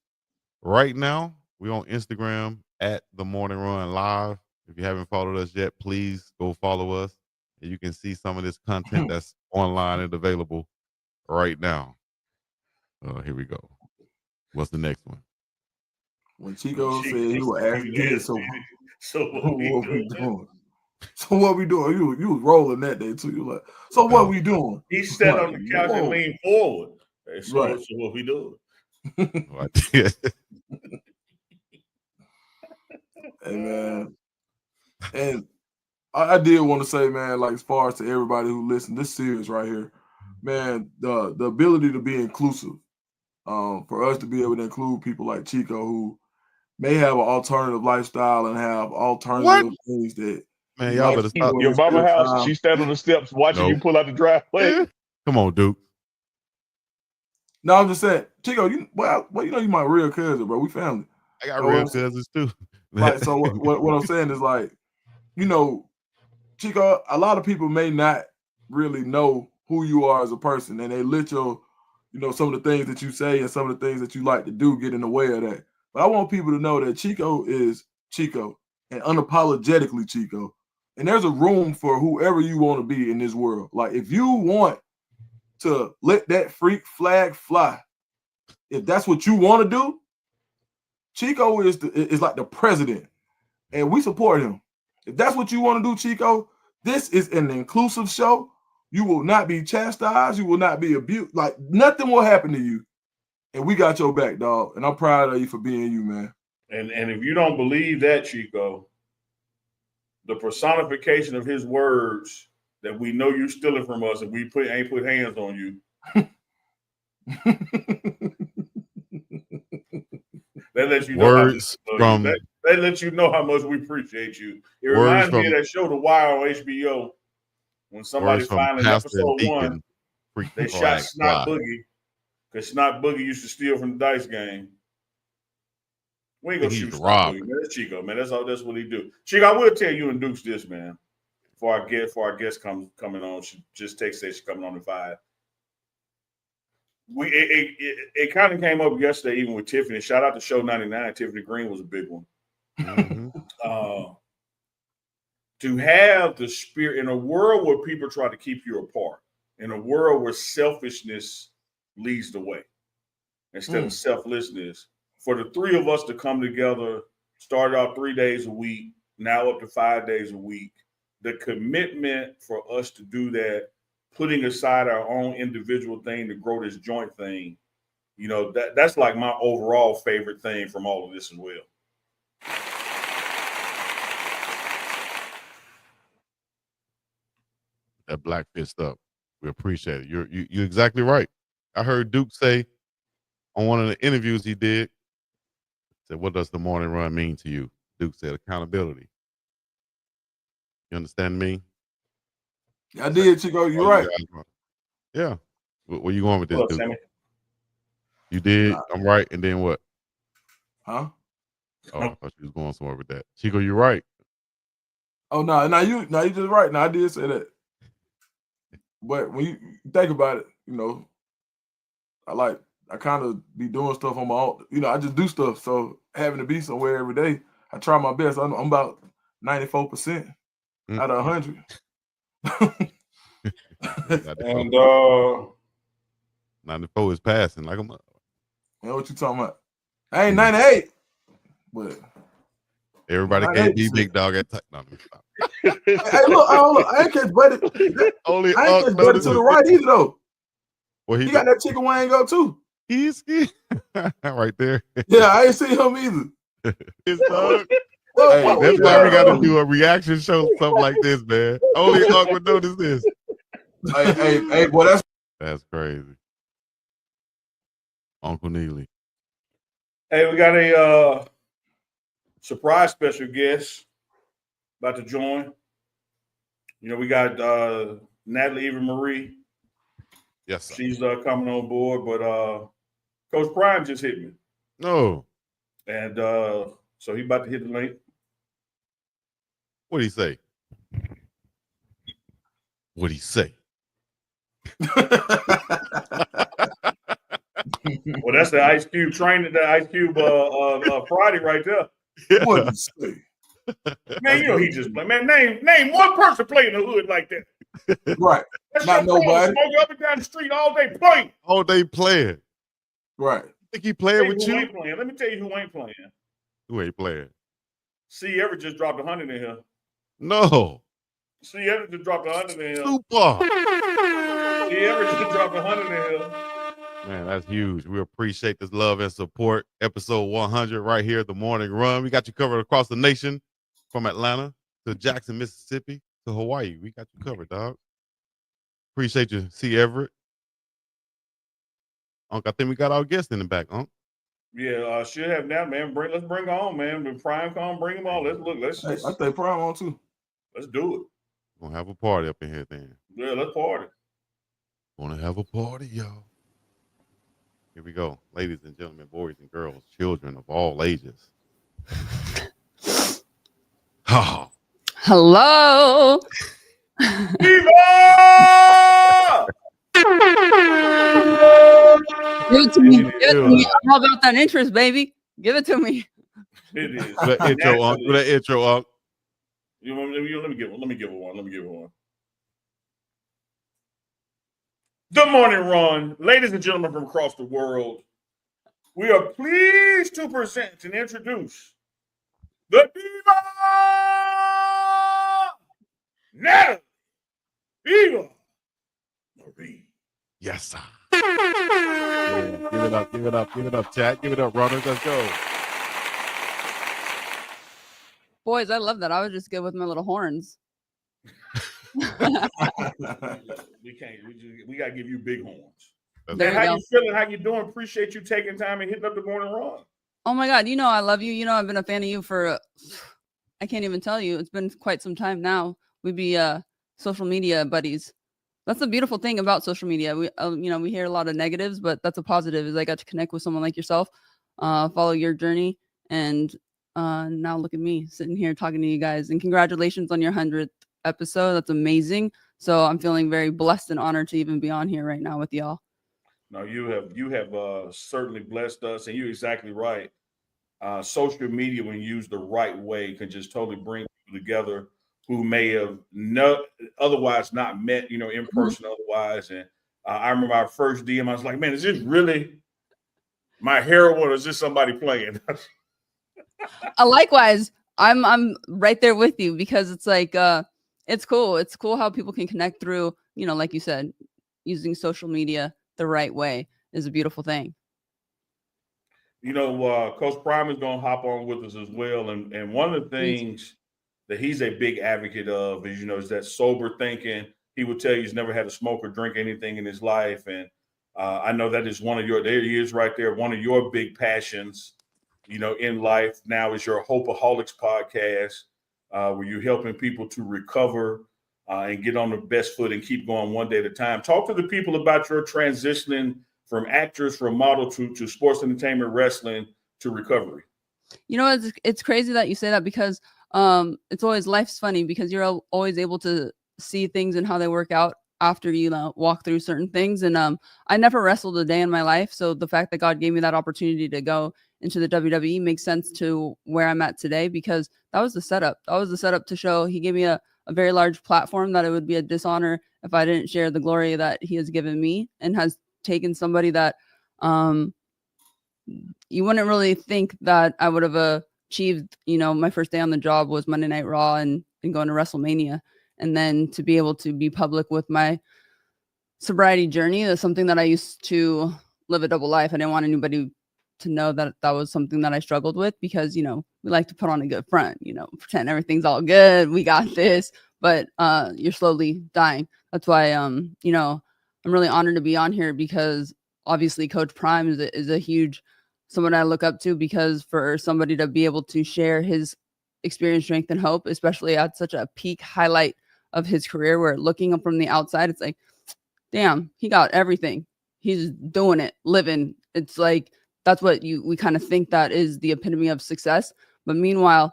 right now. We're on Instagram at The Morning Run Live. If you haven't followed us yet, please go follow us. And you can see some of this content that's online and available right now. Here we go. What's the next one? When Chico said he was asking this, so what we doing? So what we doing? You was rolling that day too. You like, so what we doing? He sat on the couch and leaned forward. Hey, so what we doing? Hey man, and I did want to say, man, like as far as to everybody who listened, this series right here, man, the ability to be inclusive, for us to be able to include people like Chico who may have an alternative lifestyle and have alternative things that. Man, y'all better stop. Your mama house, she stand on the steps watching you pull out the driveway. Come on, Duke. No, I'm just saying, Chico, you my real cousin, bro. We family. I got real cousins too. Right. So what I'm saying is like, Chico, a lot of people may not really know who you are as a person, and they let your some of the things that you say and some of the things that you like to do get in the way of that. But I want people to know that Chico is Chico and unapologetically Chico. And there's a room for whoever you want to be in this world. Like if you want to let that freak flag fly, if that's what you want to do, Chico is like the president, and we support him. If that's what you want to do, Chico, this is an inclusive show. You will not be chastised. You will not be abused. Like nothing will happen to you. And we got your back, dog. And I'm proud of you for being you, man. And if you don't believe that, Chico, the personification of his words that we know you stealing from us and we ain't put hands on you. That lets you know words from that lets you know how much we appreciate you. It reminds me of that show The Wire on HBO when somebody finally in episode 1 they shot Snot Boogie because Snot Boogie used to steal from the dice game. We ain't gonna shoot Snot Boogie, man. That's Chico, man. That's what he do. Chico, I will tell you and Dukes this, man. Before our guest coming on, she just texted she's coming on at 5. It kind of came up yesterday, even with Tiffany. Shout out to Show 99. Tiffany Green was a big one. Mm-hmm. To have the spirit in a world where people try to keep you apart, in a world where selfishness leads the way instead of selflessness, for the three of us to come together, started out 3 days a week, now up to 5 days a week, the commitment for us to do that, putting aside our own individual thing to grow this joint thing, that's like my overall favorite thing from all of this as well. That black fist up. We appreciate it. You're exactly right. I heard Duke say on one of the interviews he did, said, "What does the morning run mean to you?" Duke said, "Accountability." You understand me? I did, Chico. You're right. Yeah. Where you going with this, Look, Duke? Sammy. You did. I'm right. And then what? Huh? Oh, I thought you was going somewhere with that. Chico, you're right. Oh no, you just right. Now I did say that. But when you think about it, I kind of be doing stuff on my own. I just do stuff. So having to be somewhere every day, I try my best. I'm about 94% out of 100. And 94 is passing like a mother. You know what you talking about? I ain't 98, but everybody can't be big dog at time. Hey, look, I ain't catch Buddy. Only I ain't catch Buddy to the right either though. Well, he got that chicken wing go too. He's right there. Yeah, I ain't seen him either. His dog. Hey, that's why we got to do a reaction show, something like this, man. Only awkward notice this. Hey, boy, that's crazy. Uncle Neely. Hey, we got a surprise special guest about to join. We got Natalie Eva Marie. Yes, sir. She's coming on board, but Coach Prime just hit me. No. And so he about to hit the link. What'd he say? What'd he say? Well, that's the Ice Cube training, the Ice Cube Friday right there. What'd he say? Man, he just play. Man, name one person playing in the hood like that. Right. That's not nobody. Smoke up and down the street all day playing. All day playing. Right. Think he playing with you? Ain't playing. Let me tell you who ain't playing. Who ain't playing? C. Everett just dropped 100 in here. No. C. Everett just dropped 100 in here. Super. C. Everett just dropped 100 in here. Man, that's huge. We appreciate this love and support. Episode 100 right here at the Morning Run. We got you covered across the nation, from Atlanta to Jackson, Mississippi to Hawaii. We got you covered, dog. Appreciate you, C. Everett. Unc, I think we got our guest in the back, Unc. Yeah, should have now, man. Let's bring her on, man. When Prime come, bring him on. Let's I think Prime on too. Let's do it. We're gonna have a party up in here then. Yeah, let's party. Wanna have a party, y'all. Here we go. Ladies and gentlemen, boys and girls, children of all ages. Oh. Hello. EVA! Give it to me. Give It it to me. I'm all about that interest, baby. Give it to me. is. Do that intro, Unc. Do that intro, Unc. You want me, let me give her one. Good morning, Ron. Ladies and gentlemen from across the world, we are pleased to present and introduce the Diva Natalie Eva Marie. Yes, sir. Yeah, give it up, chat. Give it up, runners. Let's go. Boys, I love that. I was just good with my little horns. We can't. We gotta give you big horns. There How you go. you feeling? How you doing? Appreciate you taking time and hitting up the morning run. Oh my God. You know, I love you. You know, I've been a fan of you for, I can't even tell you. It's been quite some time now. We'd be social media buddies. That's the beautiful thing about social media. We, we hear a lot of negatives, but that's a positive is I got to connect with someone like yourself, follow your journey. And now look at me sitting here talking to you guys, and congratulations on your 100th episode. That's amazing. So I'm feeling very blessed and honored to even be on here right now with y'all. No, you have certainly blessed us, and you're exactly right. Social media, when used the right way, can just totally bring people together who may have otherwise not met, in person otherwise. And I remember our first DM, I was like, man, is this really my heroine or is this somebody playing? Likewise, I'm right there with you because it's like it's cool. It's cool how people can connect through, like you said, using social media the right way is a beautiful thing. Coach Prime is going to hop on with us as well. And one of the things that he's a big advocate of is that sober thinking. He would tell you he's never had to smoke or drink anything in his life. And I know that is there he is right there. One of your big passions, in life now is your Hopeaholics podcast, where you're helping people to recover and get on the best foot and keep going one day at a time. Talk to the people about your transitioning from actress, from model to sports entertainment, wrestling to recovery. It's crazy that you say that because it's always life's funny because you're always able to see things and how they work out after you walk through certain things. And I never wrestled a day in my life. So the fact that God gave me that opportunity to go into the WWE makes sense to where I'm at today because that was the setup. That was the setup to show he gave me a very large platform that it would be a dishonor if I didn't share the glory that he has given me and has taken somebody that you wouldn't really think that I would have achieved. My first day on the job was Monday Night Raw and going to WrestleMania. And then to be able to be public with my sobriety journey is something that I used to live a double life. I didn't want anybody to know that that was something that I struggled with because, we like to put on a good front, pretend everything's all good. We got this, but you're slowly dying. That's why, I'm really honored to be on here because obviously Coach Prime is a huge someone I look up to because for somebody to be able to share his experience, strength, and hope, especially at such a peak highlight of his career where looking up from the outside, it's like, damn, he got everything. He's doing it, living. It's like, that's what we kind of think that is the epitome of success. But meanwhile,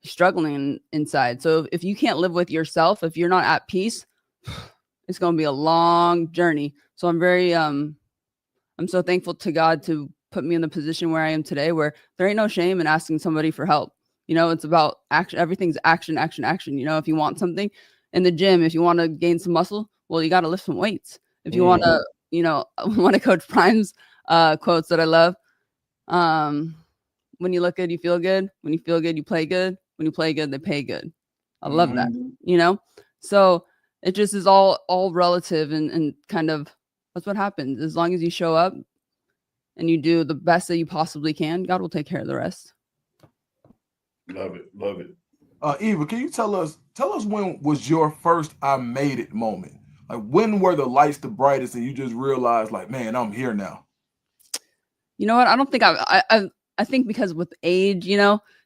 struggling inside. So if you can't live with yourself, if you're not at peace, it's going to be a long journey. So I'm very, I'm so thankful to God to put me in the position where I am today, where there ain't no shame in asking somebody for help. It's about action. Everything's action, action, action. If you want something in the gym, if you want to gain some muscle, well, you got to lift some weights. If you want to, one of Coach Prime's quotes that I love. When you look good, you feel good. When you feel good, you play good. When you play good, they pay good. I love that, So it just is all relative and kind of that's what happens. As long as you show up and you do the best that you possibly can, God will take care of the rest. Love it. Love it. Eva, can you tell us when was your first I made it moment? Like when were the lights the brightest and you just realized like, man, I'm here now? You know what? I don't think I think because with age,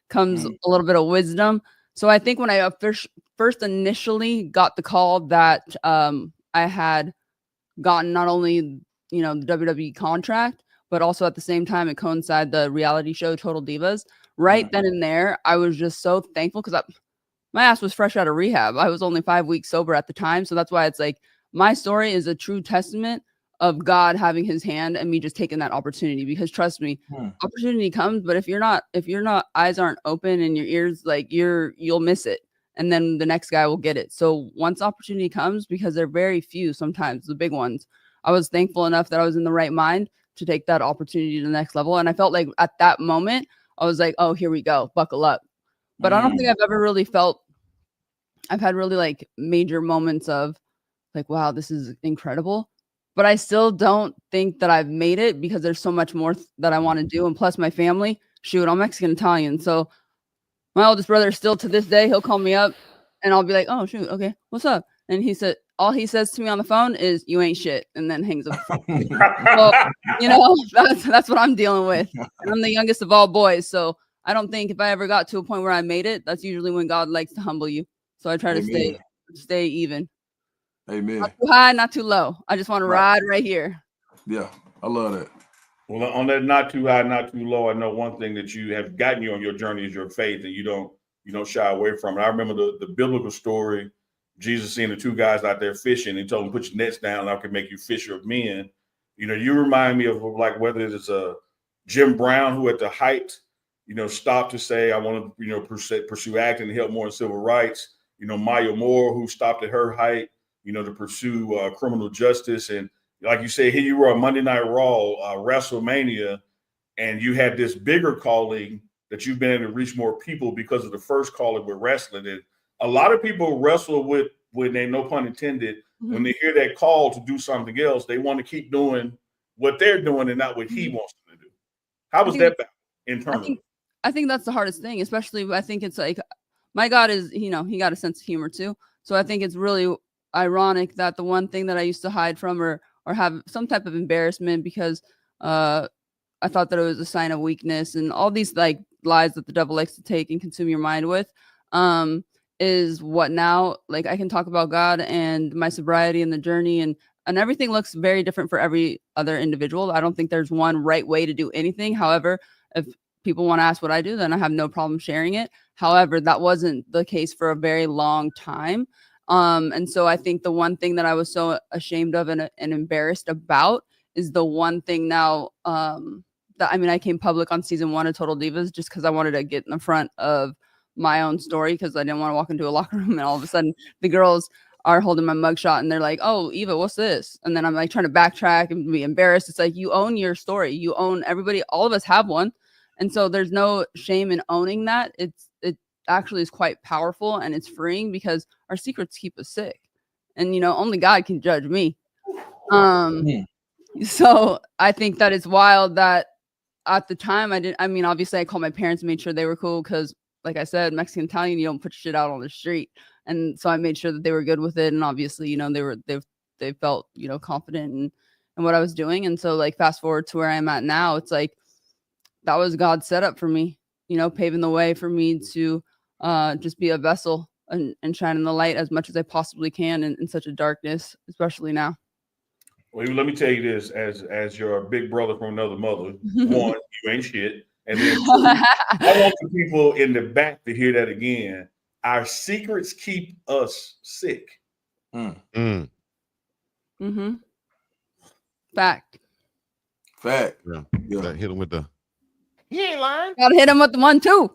comes a little bit of wisdom. So I think when I first initially got the call that I had gotten not only, the WWE contract, but also at the same time, it coincided the reality show Total Divas. Right then and there, I was just so thankful because my ass was fresh out of rehab. I was only 5 weeks sober at the time. So that's why it's like my story is a true testament of God having his hand and me just taking that opportunity, because trust me, opportunity comes, but if you're not eyes aren't open and your ears, like you'll miss it. And then the next guy will get it. So once opportunity comes, because they're very few, sometimes the big ones, I was thankful enough that I was in the right mind to take that opportunity to the next level. And I felt like at that moment, I was like, oh, here we go, buckle up. But I don't think I've ever really felt, I've had really like major moments of like, wow, this is incredible. But I still don't think that I've made it, because there's so much more that I want to do. And plus my family, shoot, I'm Mexican Italian. So my oldest brother, still to this day, he'll call me up and I'll be like, oh, shoot, okay, what's up? And he said, all he says to me on the phone is, you ain't shit, and then hangs up the phone. So, that's what I'm dealing with. And I'm the youngest of all boys. So I don't think if I ever got to a point where I made it, that's usually when God likes to humble you. So I try to stay even. Amen. Not too high, not too low. I just want to ride right here. Yeah, I love that. Well, on that not too high, not too low, I know one thing that you have gotten you on your journey is your faith, and you don't shy away from it. I remember the biblical story, Jesus seeing the two guys out there fishing and told them, put your nets down, and I can make you fisher of men. You remind me of like whether it's a Jim Brown, who at the height, stopped to say, I want to, pursue acting and help more in civil rights. Maya Moore, who stopped at her height, to pursue criminal justice. And like you said, here you were on Monday Night Raw, WrestleMania, and you had this bigger calling that you've been able to reach more people because of the first calling with wrestling. And a lot of people wrestle with, when they, no pun intended, when they hear that call to do something else, they want to keep doing what they're doing and not what he wants them to do. How was that internally? I think that's the hardest thing, especially I think it's like, my God is, he got a sense of humor too. So I think it's really ironic that the one thing that I used to hide from or have some type of embarrassment because I thought that it was a sign of weakness and all these like lies that the devil likes to take and consume your mind with, is what now, like I can talk about God and my sobriety and the journey and everything looks very different for every other individual. I don't think there's one right way to do anything. However, if people want to ask what I do, then I have no problem sharing it. However, that wasn't the case for a very long time. And so I think the one thing that I was so ashamed of and embarrassed about is the one thing now, I came public on season 1 of Total Divas just because I wanted to get in the front of my own story, because I didn't want to walk into a locker room and all of a sudden the girls are holding my mugshot and they're like, oh, Eva, what's this? And then I'm like trying to backtrack and be embarrassed. It's like, you own your story. You own everybody. All of us have one. And so there's no shame in owning that. It actually is quite powerful and it's freeing because our secrets keep us sick. And, only God can judge me. So I think that it's wild that at the time obviously I called my parents and made sure they were cool because, like I said, Mexican Italian, you don't put shit out on the street. And so I made sure that they were good with it. And obviously, they felt, confident in what I was doing. And so like fast forward to where I'm at now, it's like, that was God's setup for me, paving the way for me to just be a vessel and shine in the light as much as I possibly can in such a darkness, especially now. Well, let me tell you this, as your big brother from another mother, one, you ain't shit. And then two, I want the people in the back to hear that again. Our secrets keep us sick. Mm-hmm. Fact. Yeah. Hit him with the. He ain't lying. Gotta hit him with the 1, 2.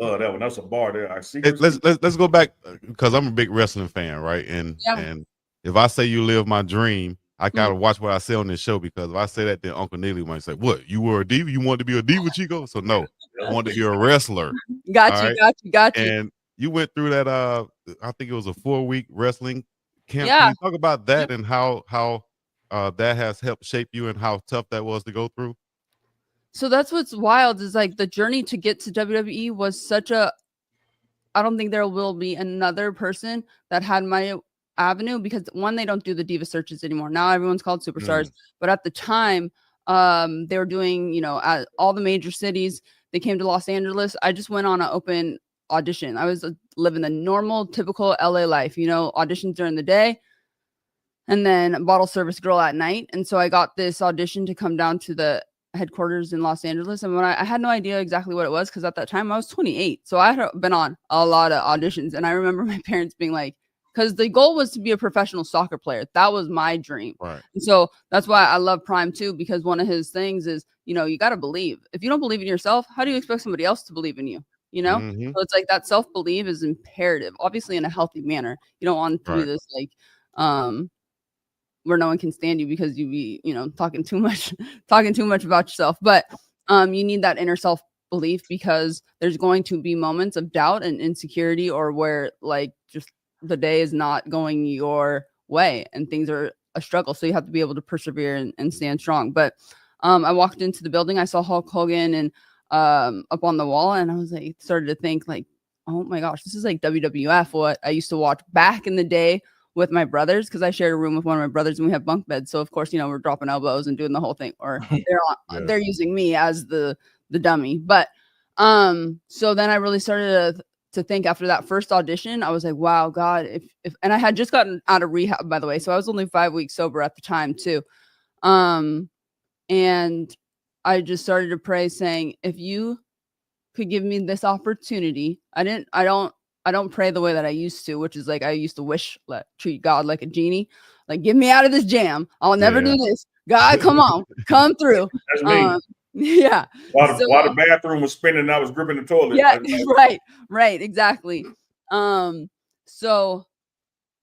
Oh, that one. That's a bar there. Our secrets. Let's go back because I'm a big wrestling fan, right? And if I say you live my dream, I gotta watch what I say on this show, because if I say that, then Uncle Neely might say, "What? You were a diva? You wanted to be a diva, Chico?" So no, I wanted to be a wrestler. Got you. And you went through that. I think it was a 4-week wrestling camp. Yeah. Can you talk about that and how that has helped shape you and how tough that was to go through? So that's what's wild is like the journey to get to WWE was such a. I don't think there will be another person that had my avenue, because one, they don't do the diva searches anymore. Now everyone's called superstars, but at the time they were doing, at all the major cities. They came to Los Angeles. I just went on an open audition. I was living the normal typical LA life, auditions during the day and then bottle service girl at night. And so I got this audition to come down to the headquarters in Los Angeles. And when I had no idea exactly what it was, because at that time I was 28. So I had been on a lot of auditions. And I remember my parents being like, because the goal was to be a professional soccer player. That was my dream. Right. And so that's why I love Prime too, because one of his things is, you know, you got to believe. If you don't believe in yourself, how do you expect somebody else to believe in you? You know, Mhm. so it's like that self-belief is imperative, obviously in a healthy manner. You don't want to do Right. this like where no one can stand you because you be, you know, talking too much about yourself. But you need that inner self-belief, because there's going to be moments of doubt and insecurity, or where like just the day is not going your way and things are a struggle. So you have to be able to persevere and stand strong. But I walked into the building, I saw Hulk Hogan and up on the wall, and I was like, started to think like, oh my gosh, this is like WWF, what I used to watch back in the day with my brothers, because I shared a room with one of my brothers and we have bunk beds. So of course, you know, we're dropping elbows and doing the whole thing, or they're using me as the dummy. But so then I really started to think after that first audition. I was like, wow, God, if and I had just gotten out of rehab, by the way, so I was only 5 weeks sober at the time too. And I just started to pray, saying, if you could give me this opportunity. I don't pray the way that I used to, which is like I used to treat God like a genie. Like, get me out of this jam. I'll never do this. God, come on, come through. That's me. Yeah. While the bathroom was spinning, I was gripping the toilet. Yeah, right, exactly. So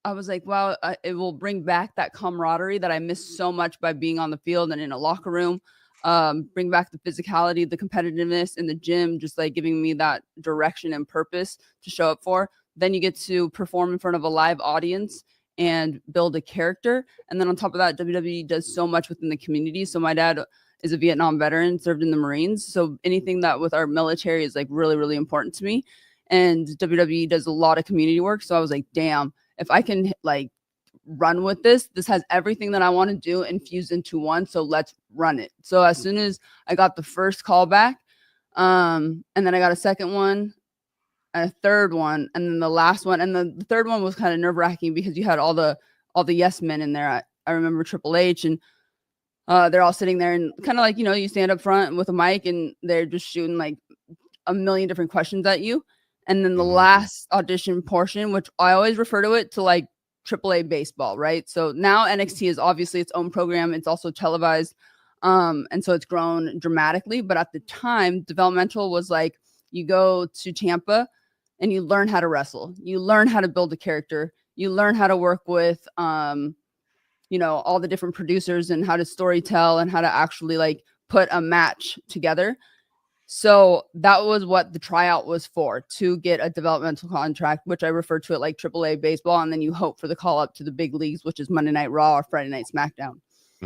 I was like, wow, it will bring back that camaraderie that I missed so much by being on the field and in a locker room. Bring back the physicality, the competitiveness in the gym, just like giving me that direction and purpose to show up for. Then you get to perform in front of a live audience and build a character. And then on top of that, WWE does so much within the community. So my dad is a Vietnam veteran, served in the Marines. So anything that with our military is like really, really important to me. And WWE does a lot of community work. So I was like, damn, if I can like run with this has everything that I want to do infused into one. So let's run it. So as soon as I got the first call back, and then I got a second one, and a third one, and then the last one, and the third one was kind of nerve-wracking because you had all the yes men in there. I remember Triple H, and they're all sitting there and kind of like, you know, you stand up front with a mic and they're just shooting like a million different questions at you. And then the last audition portion, which I always refer to it to like AAA baseball, right? So now NXT is obviously its own program. It's also televised. And so it's grown dramatically. But at the time, developmental was like, you go to Tampa and you learn how to wrestle. You learn how to build a character. You learn how to work with, you know, all the different producers and how to storytell and how to actually like put a match together. So that was what the tryout was for, to get a developmental contract, which I refer to it like AAA baseball. And then you hope for the call up to the big leagues, which is Monday Night Raw or Friday Night SmackDown.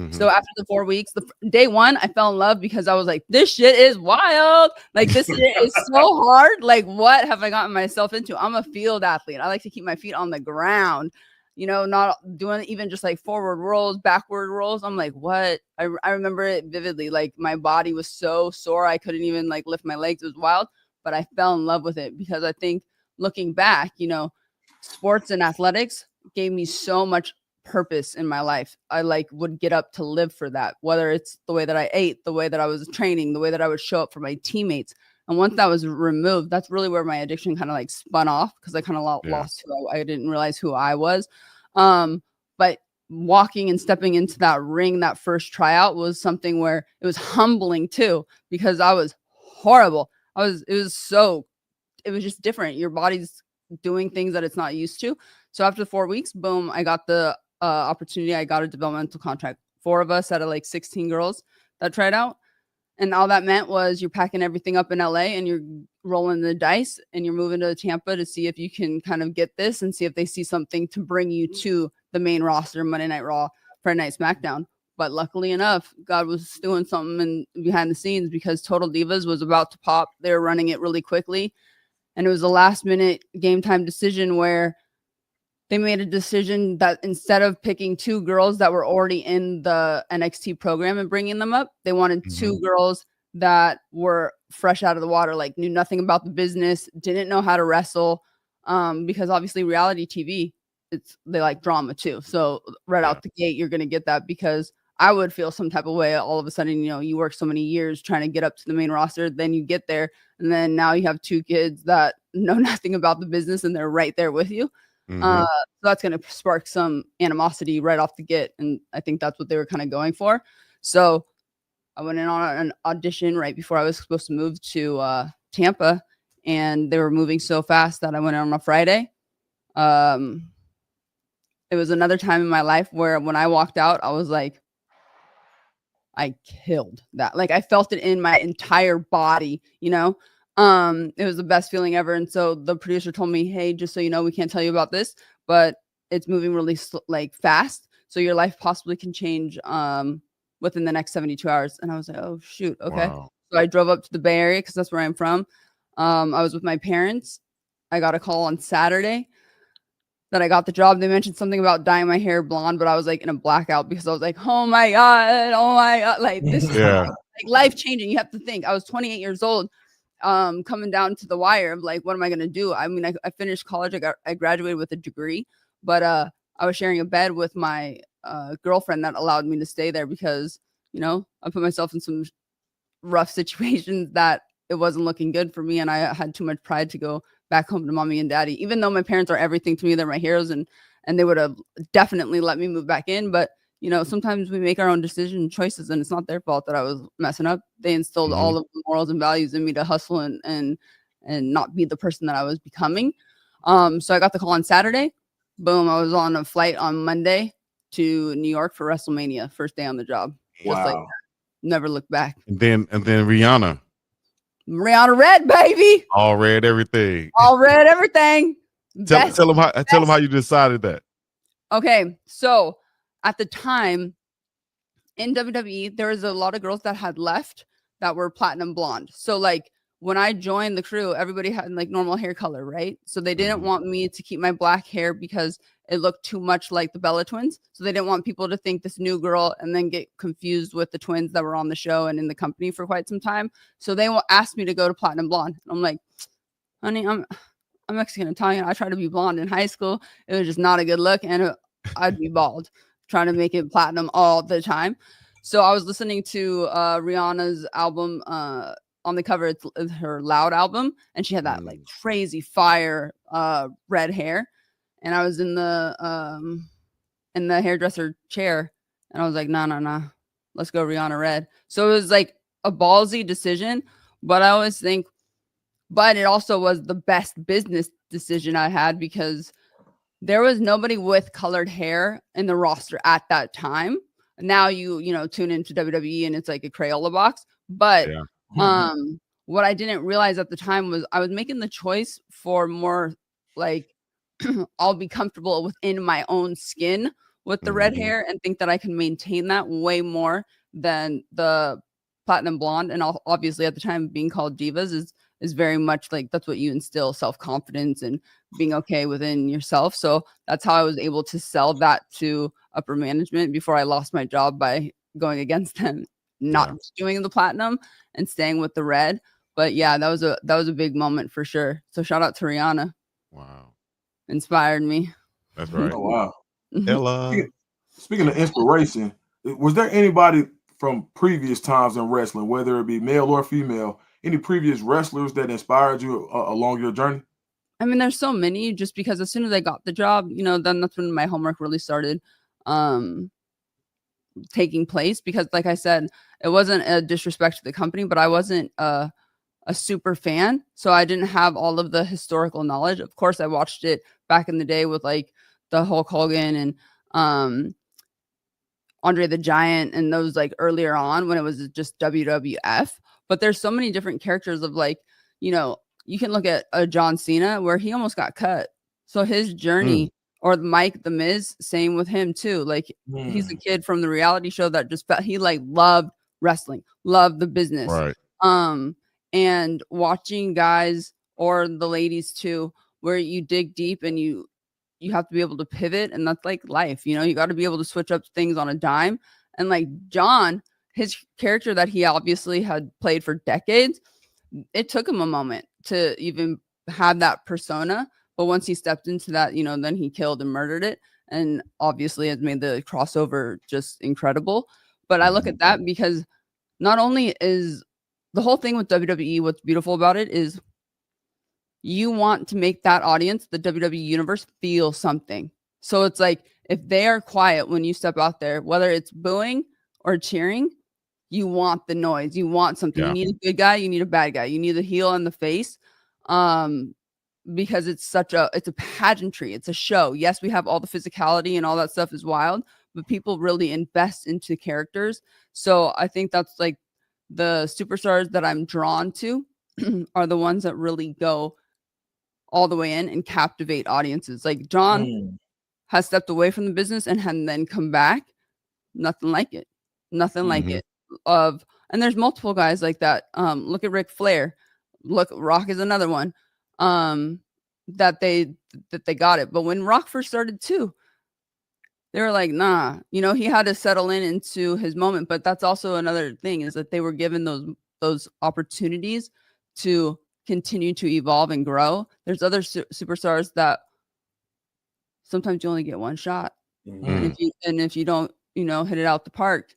So after the 4 weeks, day one, I fell in love because I was like, this shit is wild. Like, this shit is so hard. Like, what have I gotten myself into? I'm a field athlete. I like to keep my feet on the ground, you know, not doing even just like forward rolls, backward rolls. I'm like, what? I remember it vividly. Like, my body was so sore. I couldn't even like lift my legs. It was wild, but I fell in love with it because I think looking back, you know, sports and athletics gave me so much purpose in my life. I like would get up to live for that, whether it's the way that I ate, the way that I was training, the way that I would show up for my teammates. And once that was removed, that's really where my addiction kind of like spun off, because I kind of lost who I didn't realize who I was. But walking and stepping into that ring, that first tryout, was something where it was humbling too, because I was horrible. It was just different. Your body's doing things that it's not used to. So after 4 weeks, boom, I got the opportunity. I got a developmental contract. 4 of us out of like 16 girls that tried out. And all that meant was you're packing everything up in LA and you're rolling the dice and you're moving to Tampa to see if you can kind of get this and see if they see something to bring you to the main roster, Monday Night Raw, Friday Night SmackDown. But luckily enough, God was doing something behind the scenes, because Total Divas was about to pop. They were running it really quickly. And it was a last minute game time decision where they made a decision that instead of picking 2 girls that were already in the NXT program and bringing them up, they wanted 2 girls that were fresh out of the water, like knew nothing about the business, didn't know how to wrestle. Because obviously reality TV, they like drama too. So right out the gate, you're going to get that, because I would feel some type of way all of a sudden. You know, you work so many years trying to get up to the main roster, then you get there, and then now you have 2 kids that know nothing about the business and they're right there with you. Mhm. So that's going to spark some animosity right off the get. And I think that's what they were kind of going for. So I went in on an audition right before I was supposed to move to Tampa, and they were moving so fast that I went on a Friday. It was another time in my life where when I walked out, I was like, I killed that. Like I felt it in my entire body, you know? It was the best feeling ever. And so the producer told me, hey, just so you know, we can't tell you about this, but it's moving really like fast. So your life possibly can change within the next 72 hours. And I was like, oh shoot. Okay. Wow. So I drove up to the Bay Area because that's where I'm from. I was with my parents. I got a call on Saturday that I got the job. They mentioned something about dyeing my hair blonde, but I was like in a blackout because I was like, oh my God, like this is Yeah. like life changing. You have to think I was 28 years old, coming down to the wire of like, what am I going to do? I mean, I finished college. I graduated with a degree, but I was sharing a bed with my girlfriend that allowed me to stay there because, you know, I put myself in some rough situations that it wasn't looking good for me. And I had too much pride to go back home to mommy and daddy, even though my parents are everything to me. They're my heroes, and they would have definitely let me move back in. But, you know, sometimes we make our own decision choices, and it's not their fault that I was messing up. They instilled Mhm. all of the morals and values in me to hustle and not be the person that I was becoming. So I got the call on Saturday. Boom. I was on a flight on Monday to New York for WrestleMania. First day on the job. Just like Wow. that. Never looked back. And then Rihanna Rihanna Red, baby. all read everything. All read everything. Tell Best. them how you decided that. Okay, so at the time in WWE, there was a lot of girls that had left that were platinum blonde. So like when I joined the crew, everybody had like normal hair color, right? So they didn't Mhm. want me to keep my black hair because it looked too much like the Bella twins. So they didn't want people to think this new girl and then get confused with the twins that were on the show and in the company for quite some time. So they asked me to go to platinum blonde. I'm like, honey, I'm Mexican Italian. I tried to be blonde in high school. It was just not a good look, and I'd be bald trying to make it platinum all the time. So I was listening to Rihanna's album on the cover. It's her Loud album, and she had that like crazy fire red hair. And I was in the hairdresser chair, and I was like, no, let's go Rihanna Red. So it was like a ballsy decision, but I always think. But it also was the best business decision I had because there was nobody with colored hair in the roster at that time. Now you tune into WWE and it's like a Crayola box. But Yeah. what I didn't realize at the time was I was making the choice for more like I'll be comfortable within my own skin with the red Mhm. hair and think that I can maintain that way more than the platinum blonde. And obviously at the time being called divas is very much like that's what you instill self-confidence and being okay within yourself. So that's how I was able to sell that to upper management before I lost my job by going against them, not doing the platinum and staying with the red. But yeah, that was a big moment for sure. So shout out to Rihanna. Wow. Inspired me. That's right. Oh wow. Ella. Speaking of inspiration, was there anybody from previous times in wrestling, whether it be male or female, any previous wrestlers that inspired you along your journey? I mean, there's so many just because as soon as I got the job, then that's when my homework really started taking place because like I said, it wasn't a disrespect to the company, but I wasn't a super fan. So I didn't have all of the historical knowledge. Of course, I watched it back in the day with like the Hulk Hogan and Andre the Giant and those like earlier on when it was just WWF. But there's so many different characters of like, you can look at a John Cena where he almost got cut. So his journey or Mike the Miz, same with him too. Like he's a kid from the reality show that just felt he like loved wrestling, loved the business. Right. And watching guys or the ladies too, where you dig deep and you have to be able to pivot, and that's like life, you got to be able to switch up things on a dime. And like John, his character that he obviously had played for decades, it took him a moment to even have that persona. But once he stepped into that, then he killed and murdered it. And obviously has made the crossover just incredible. But I look at that because not only is the whole thing with WWE, what's beautiful about it is you want to make that audience, the WWE universe, feel something. So it's like, if they are quiet when you step out there, whether it's booing or cheering, you want the noise. You want something. Yeah. You need a good guy. You need a bad guy. You need the heel and the face. Because it's a pageantry. It's a show. Yes, we have all the physicality and all that stuff is wild, but people really invest into characters. So I think that's like the superstars that I'm drawn to are the ones that really go all the way in and captivate audiences. Like John has stepped away from the business and then come back. Nothing like it. Nothing like it. And there's multiple guys like that. Look at Ric Flair. Look, Rock is another one. That they got it. But when Rock first started too, they were like, nah, he had to settle into his moment. But that's also another thing, is that they were given those opportunities to continue to evolve and grow. There's other superstars that sometimes you only get one shot. And if you don't, hit it out the park,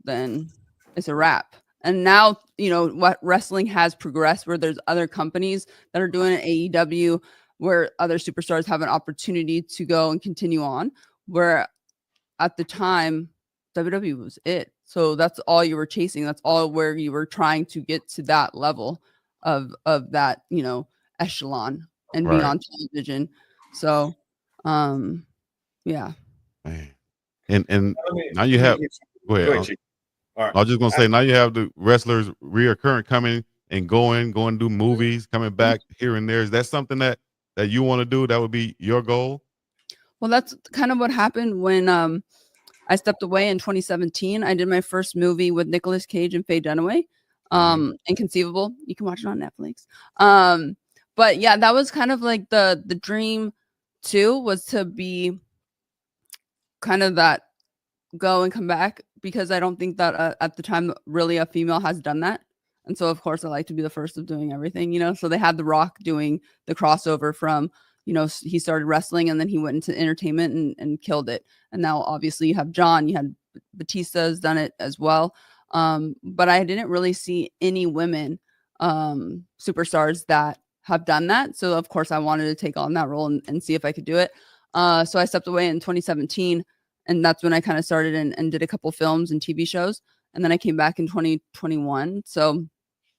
then it's a wrap. And now, what wrestling has progressed, where there's other companies that are doing an AEW, where other superstars have an opportunity to go and continue on, where at the time WWE was it. So that's all you were chasing. That's all where you were trying to get to that level of that, echelon and be on television. So, yeah. Man. And now you have, go ahead. Chief. All right. I was just gonna say, now you have the wrestlers reoccurring, coming and going to do movies, coming back here and there. Is that something that you want to do? That would be your goal? Well, that's kind of what happened when I stepped away in 2017. I did my first movie with Nicolas Cage and Faye Dunaway, Inconceivable. You can watch it on Netflix. But yeah, that was kind of like the dream too, was to be kind of that go and come back, because I don't think that at the time really a female has done that. And so of course I like to be the first of doing everything, so they had The Rock doing the crossover from, he started wrestling and then he went into entertainment and killed it. And now obviously you have John, you had Batista has done it as well. But I didn't really see any women superstars that have done that. So of course I wanted to take on that role and see if I could do it. So I stepped away in 2017. And that's when I kind of started and did a couple films and TV shows. And then I came back in 2021. So,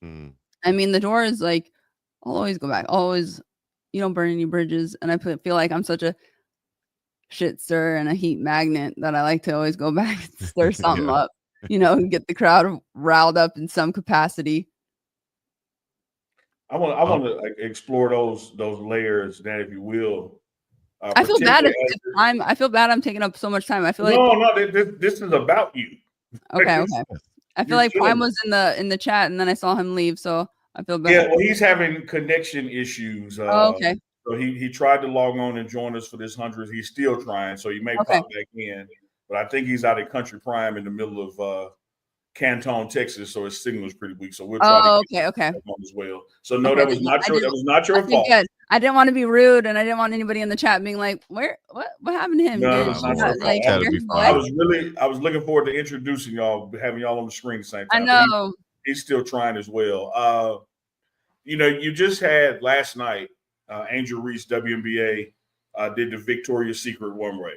I mean, the door is like, I'll always go back. Always, you don't burn any bridges. And I feel like I'm such a shit stirrer and a heat magnet that I like to always go back and stir something up, and get the crowd riled up in some capacity. I want to explore those layers, Dan, if you will. I feel bad I feel bad I'm taking up so much time. I feel like this is about you. Okay. I feel like Prime was in the chat and then I saw him leave, so I feel bad. Yeah, well, he's having connection issues. Okay. So he tried to log on and join us for this 100th. He's still trying, so he may pop back in. But I think he's out at Country Prime in the middle of Canton, Texas, so his signal is pretty weak. So we'll try to get him on as well. So no, that was not your fault. Good. I didn't want to be rude, and I didn't want anybody in the chat being like, "What happened to him?" No, I was looking forward to introducing y'all, having y'all on the screen at the same time. I know he's still trying as well. You just had last night, Angel Reese, WNBA, did the Victoria's Secret one way,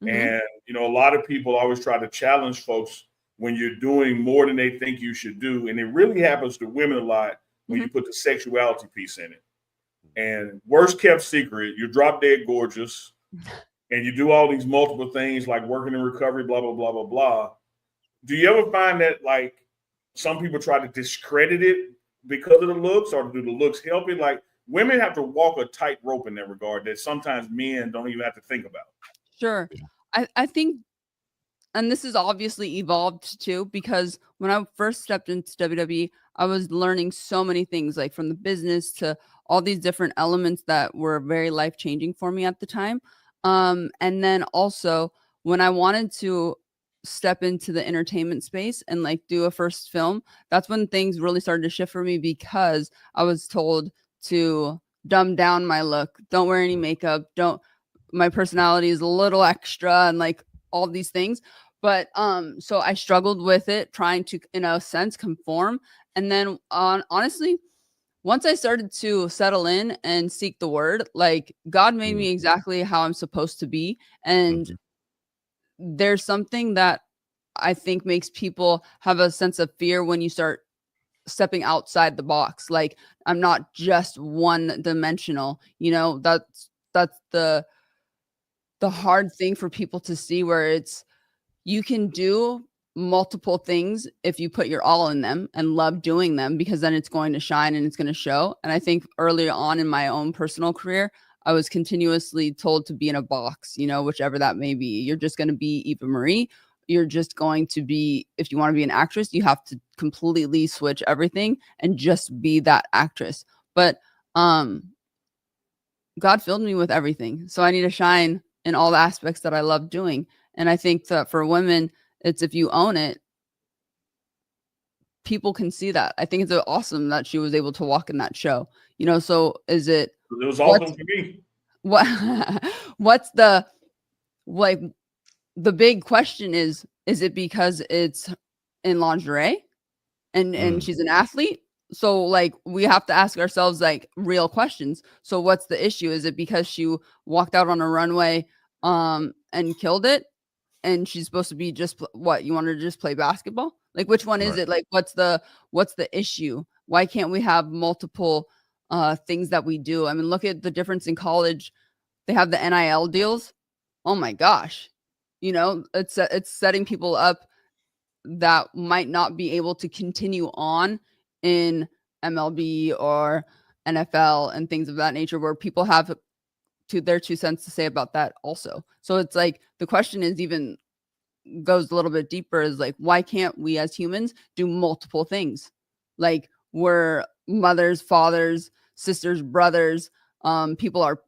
and a lot of people always try to challenge folks when you're doing more than they think you should do, and it really happens to women a lot when you put the sexuality piece in it. And worst kept secret, you're drop dead gorgeous, and you do all these multiple things like working in recovery, blah, blah, blah, blah, blah. Do you ever find that like some people try to discredit it because of the looks, or do the looks help it? Like women have to walk a tightrope in that regard that sometimes men don't even have to think about. Sure. I think, and this is obviously evolved too, because when I first stepped into WWE, I was learning so many things, like from the business to all these different elements that were very life-changing for me at the time. And then also when I wanted to step into the entertainment space and like do a first film, that's when things really started to shift for me, because I was told to dumb down my look, don't wear any makeup, my personality is a little extra, and like all these things. But so I struggled with it, trying to, in a sense, conform. And then honestly, once I started to settle in and seek the word, like God made me exactly how I'm supposed to be. And there's something that I think makes people have a sense of fear when you start stepping outside the box. Like, I'm not just one dimensional, you know, that's the hard thing for people to see, where it's, you can do multiple things if you put your all in them and love doing them, because then it's going to shine and it's going to show. And I think earlier on in my own personal career, I was continuously told to be in a box, you know, whichever that may be. You're just going to be Eva Marie. You're just going to be, if you want to be an actress, you have to completely switch everything and just be that actress. But God filled me with everything. So I need to shine in all the aspects that I love doing. And I think that for women, it's, if you own it, people can see that. I think it's awesome that she was able to walk in that show, you know. So is it, It was awesome for me. what's the, like, the big question is it because it's in lingerie and she's an athlete? So like, we have to ask ourselves like real questions. So what's the issue? Is it because she walked out on a runway and killed it, and she's supposed to be just what, you want her to just play basketball? Like, which one is it? Like, what's the issue? Why can't we have multiple things that we do? I mean, look at the difference in college. They have the NIL deals. Oh my gosh. You know, it's setting people up that might not be able to continue on in MLB or NFL and things of that nature, where people have their 2 cents to say about that also. So it's like, the question is, even goes a little bit deeper, is like, why can't we as humans do multiple things? Like, we're mothers, fathers, sisters, brothers, people are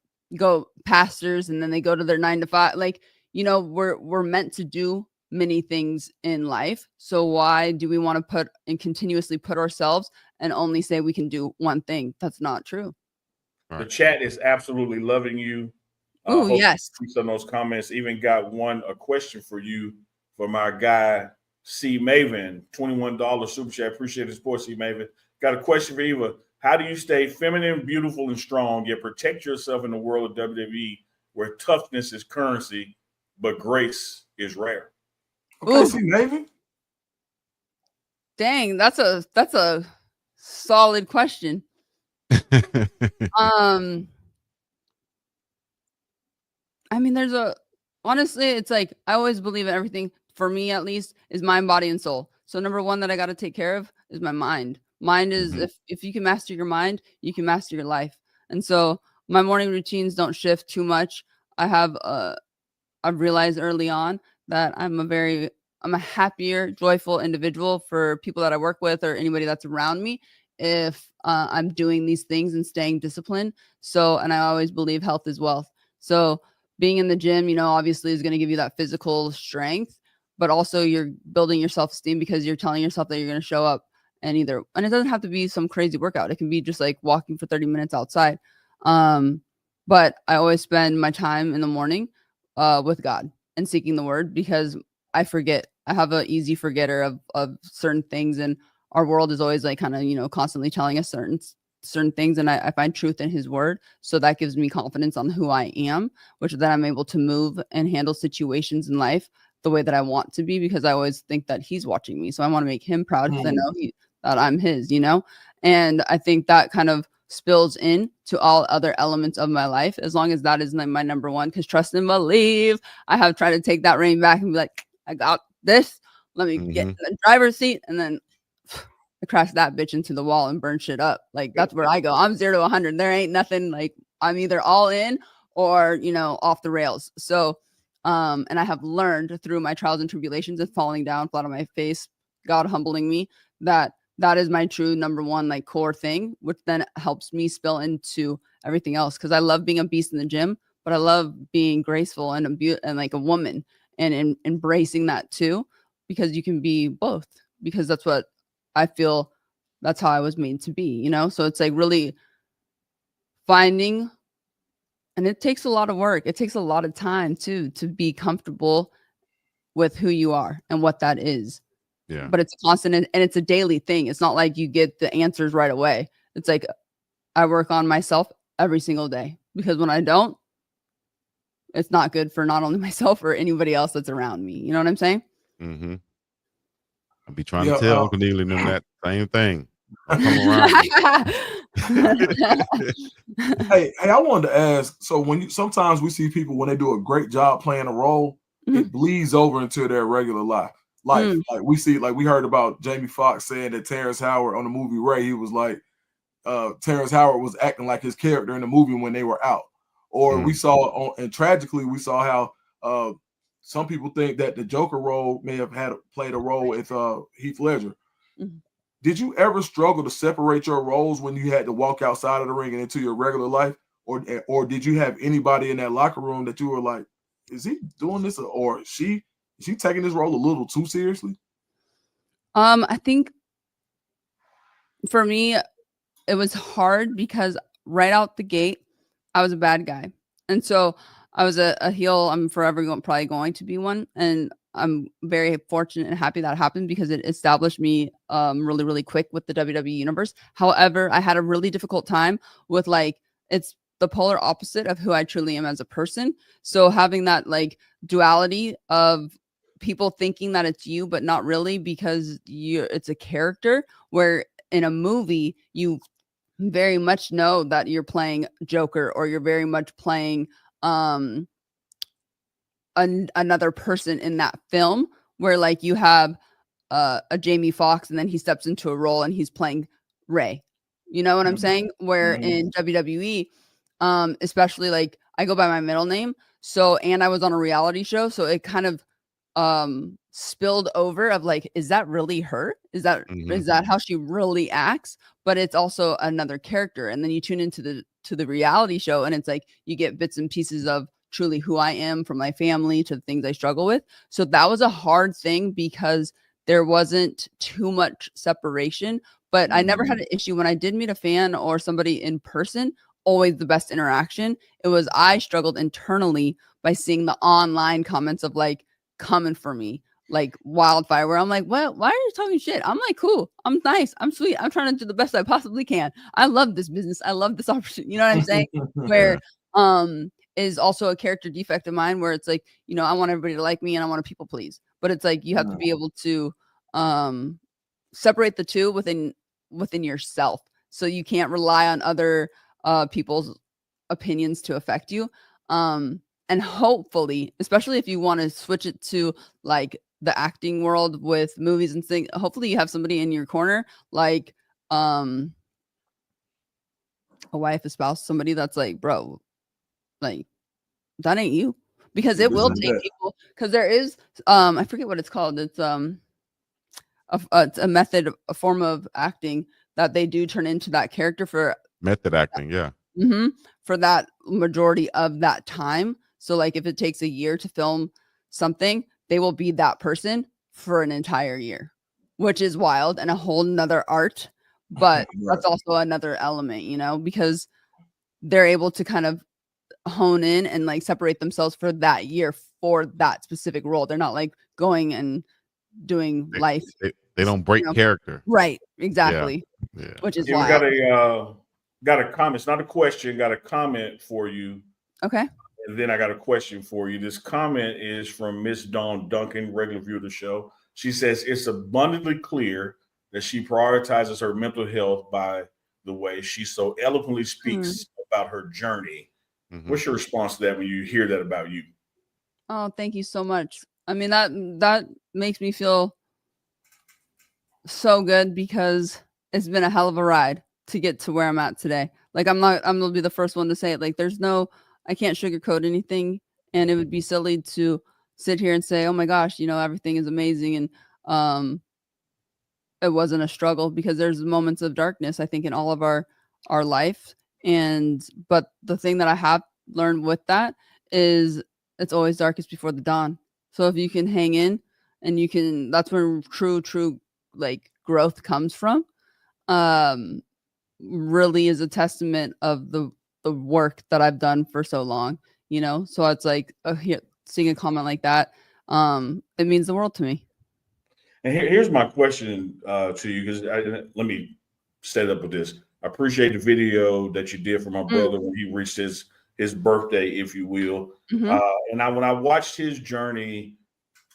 pastors, and then they go to their 9 to 5. Like, you know, we're meant to do many things in life. So why do we want to put and continuously put ourselves and only say we can do one thing? That's not true. The chat is absolutely loving you. Oh, yes. Some of those comments. Even got a question for you for my guy C Maven, $21 super chat. Appreciate the support, C Maven. Got a question for Eva. How do you stay feminine, beautiful, and strong, yet protect yourself in the world of WWE, where toughness is currency, but grace is rare? Okay, C Maven. Dang, that's a solid question. I mean, honestly, it's like, I always believe in everything, for me at least, is mind, body, and soul. So number one that I got to take care of is my mind. Mind is, if you can master your mind, you can master your life. And so my morning routines don't shift too much. I've realized early on that I'm a happier, joyful individual for people that I work with or anybody that's around me if I'm doing these things and staying disciplined. So, and I always believe health is wealth. So being in the gym, you know, obviously is going to give you that physical strength, but also you're building your self-esteem because you're telling yourself that you're going to show up and it doesn't have to be some crazy workout. It can be just like walking for 30 minutes outside. But I always spend my time in the morning with God and seeking the word, because I forget. I have an easy forgetter of certain things, and our world is always like kind of, you know, constantly telling us certain things, and I find truth in his word. So that gives me confidence on who I am, which then I'm able to move and handle situations in life the way that I want to be, because I always think that he's watching me. So I want to make him proud, because I know that I'm his, you know? And I think that kind of spills in to all other elements of my life, as long as that is like my number one, because trust and believe, I have tried to take that reign back and be like, I got this. Let me get in the driver's seat, and then I crash that bitch into the wall and burn shit up. Like, that's where I go. I'm 0 to 100. There ain't nothing, like, I'm either all in or, you know, off the rails. So, and I have learned through my trials and tribulations and falling down flat on my face, God humbling me, that is my true number one, like, core thing, which then helps me spill into everything else. Cause I love being a beast in the gym, but I love being graceful and and like a woman, and embracing that too, because you can be both, because that's what I feel, that's how I was made to be, you know? So it's like really finding, and it takes a lot of work. It takes a lot of time too, to be comfortable with who you are and what that is. Yeah. But it's constant, and it's a daily thing. It's not like you get the answers right away. It's like I work on myself every single day, because when I don't, it's not good for not only myself or anybody else that's around me. You know what I'm saying? Mm-hmm. I'll be trying Yeah, to tell Uncle Neely and them that same thing. Don't come around me. Hey, I wanted to ask. So sometimes we see people when they do a great job playing a role, it bleeds over into their regular life. Like we heard about Jamie Foxx saying that Terrence Howard on the movie Ray, he was like, Terrence Howard was acting like his character in the movie when they were out. Or we saw, and tragically, we saw how some people think that the Joker role may have played a role with Heath Ledger. Did you ever struggle to separate your roles when you had to walk outside of the ring and into your regular life? Or did you have anybody in that locker room that you were like, is he doing this, or is she taking this role a little too seriously? I think for me, it was hard because right out the gate, I was a bad guy. And so I was a heel. I'm forever probably going to be one. And I'm very fortunate and happy that happened, because it established me really, really quick with the WWE universe. However, I had a really difficult time with, like, it's the polar opposite of who I truly am as a person. So having that like duality of people thinking that it's you, but not really, because it's a character, where in a movie, you very much know that you're playing Joker, or you're very much playing another person in that film, where like you have a Jamie Foxx and then he steps into a role and he's playing Ray. You know what I'm saying? Where in WWE, especially, like, I go by my middle name, so, and I was on a reality show, so it kind of spilled over of like, is that really her? Is that how she really acts? But it's also another character. And then you tune into the reality show, and it's like you get bits and pieces of truly who I am, from my family to the things I struggle with. So that was a hard thing, because there wasn't too much separation, but I never had an issue when I did meet a fan or somebody in person. Always the best interaction. It was, I struggled internally by seeing the online comments of like, coming for me like wildfire, where I'm like, what? Why are you talking shit? I'm like, cool. I'm nice. I'm sweet. I'm trying to do the best I possibly can. I love this business. I love this opportunity. You know what I'm saying? Where is also a character defect of mine, where it's like, you know, I want everybody to like me and I want to people please. But it's like you have to be able to separate the two within yourself. So you can't rely on other people's opinions to affect you. And hopefully, especially if you want to switch it to like the acting world with movies and things, hopefully you have somebody in your corner, like a wife, a spouse, somebody that's like, bro, like, that ain't you. Because it will take people, because there is I forget what it's called. It's it's a method, a form of acting that they do turn into that character for method acting, yeah. For that majority of that time. So like if it takes a year to film something, they will be that person for an entire year, which is wild and a whole nother art. But that's also another element, you know, because they're able to kind of hone in and like separate themselves for that year for that specific role. They're not like going and doing life. They don't break character. Right. Exactly. Yeah. Which is wild. We got a comment. It's not a question. Got a comment for you. Okay. And then I got a question for you. This comment is from Miss Dawn Duncan, regular viewer of the show. She says, it's abundantly clear that she prioritizes her mental health by the way she so eloquently speaks about her journey. What's your response to that when you hear that about you? Oh, thank you so much. I mean, that makes me feel so good, because it's been a hell of a ride to get to where I'm at today. Like, I'm gonna be the first one to say it. Like, I can't sugarcoat anything, and it would be silly to sit here and say, oh my gosh, you know, everything is amazing. And it wasn't a struggle, because there's moments of darkness, I think, in all of our life. But the thing that I have learned with that is it's always darkest before the dawn. So if you can hang in, and that's where true like growth comes from. Really is a testament of the work that I've done for so long, you know? So it's like seeing a comment like that, it means the world to me. And here's my question to you, because let me set up with this. I appreciate the video that you did for my brother when he reached his birthday, if you will. And when I watched his journey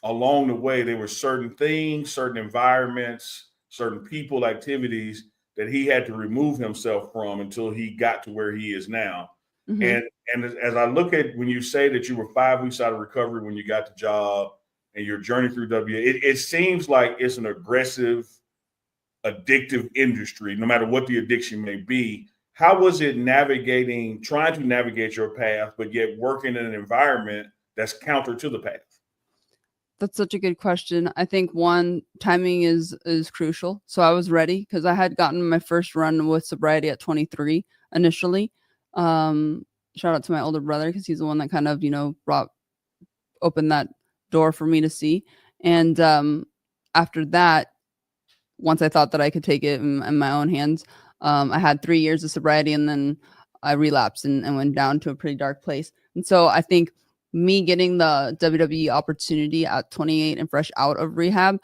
along the way, there were certain things, certain environments, certain people, activities that he had to remove himself from until he got to where he is now. And as I look at when you say that you were 5 weeks out of recovery when you got the job and your journey through WA, it seems like it's an aggressive, addictive industry, no matter what the addiction may be. How was it trying to navigate your path, but yet working in an environment that's counter to the path? That's such a good question. I think one, timing is crucial. So I was ready because I had gotten my first run with sobriety at 23 initially. Shout out to my older brother because he's the one that kind of, opened that door for me to see. And after that, once I thought that I could take it in my own hands, I had 3 years of sobriety and then I relapsed and went down to a pretty dark place. And so I think me getting the WWE opportunity at 28 and fresh out of rehab,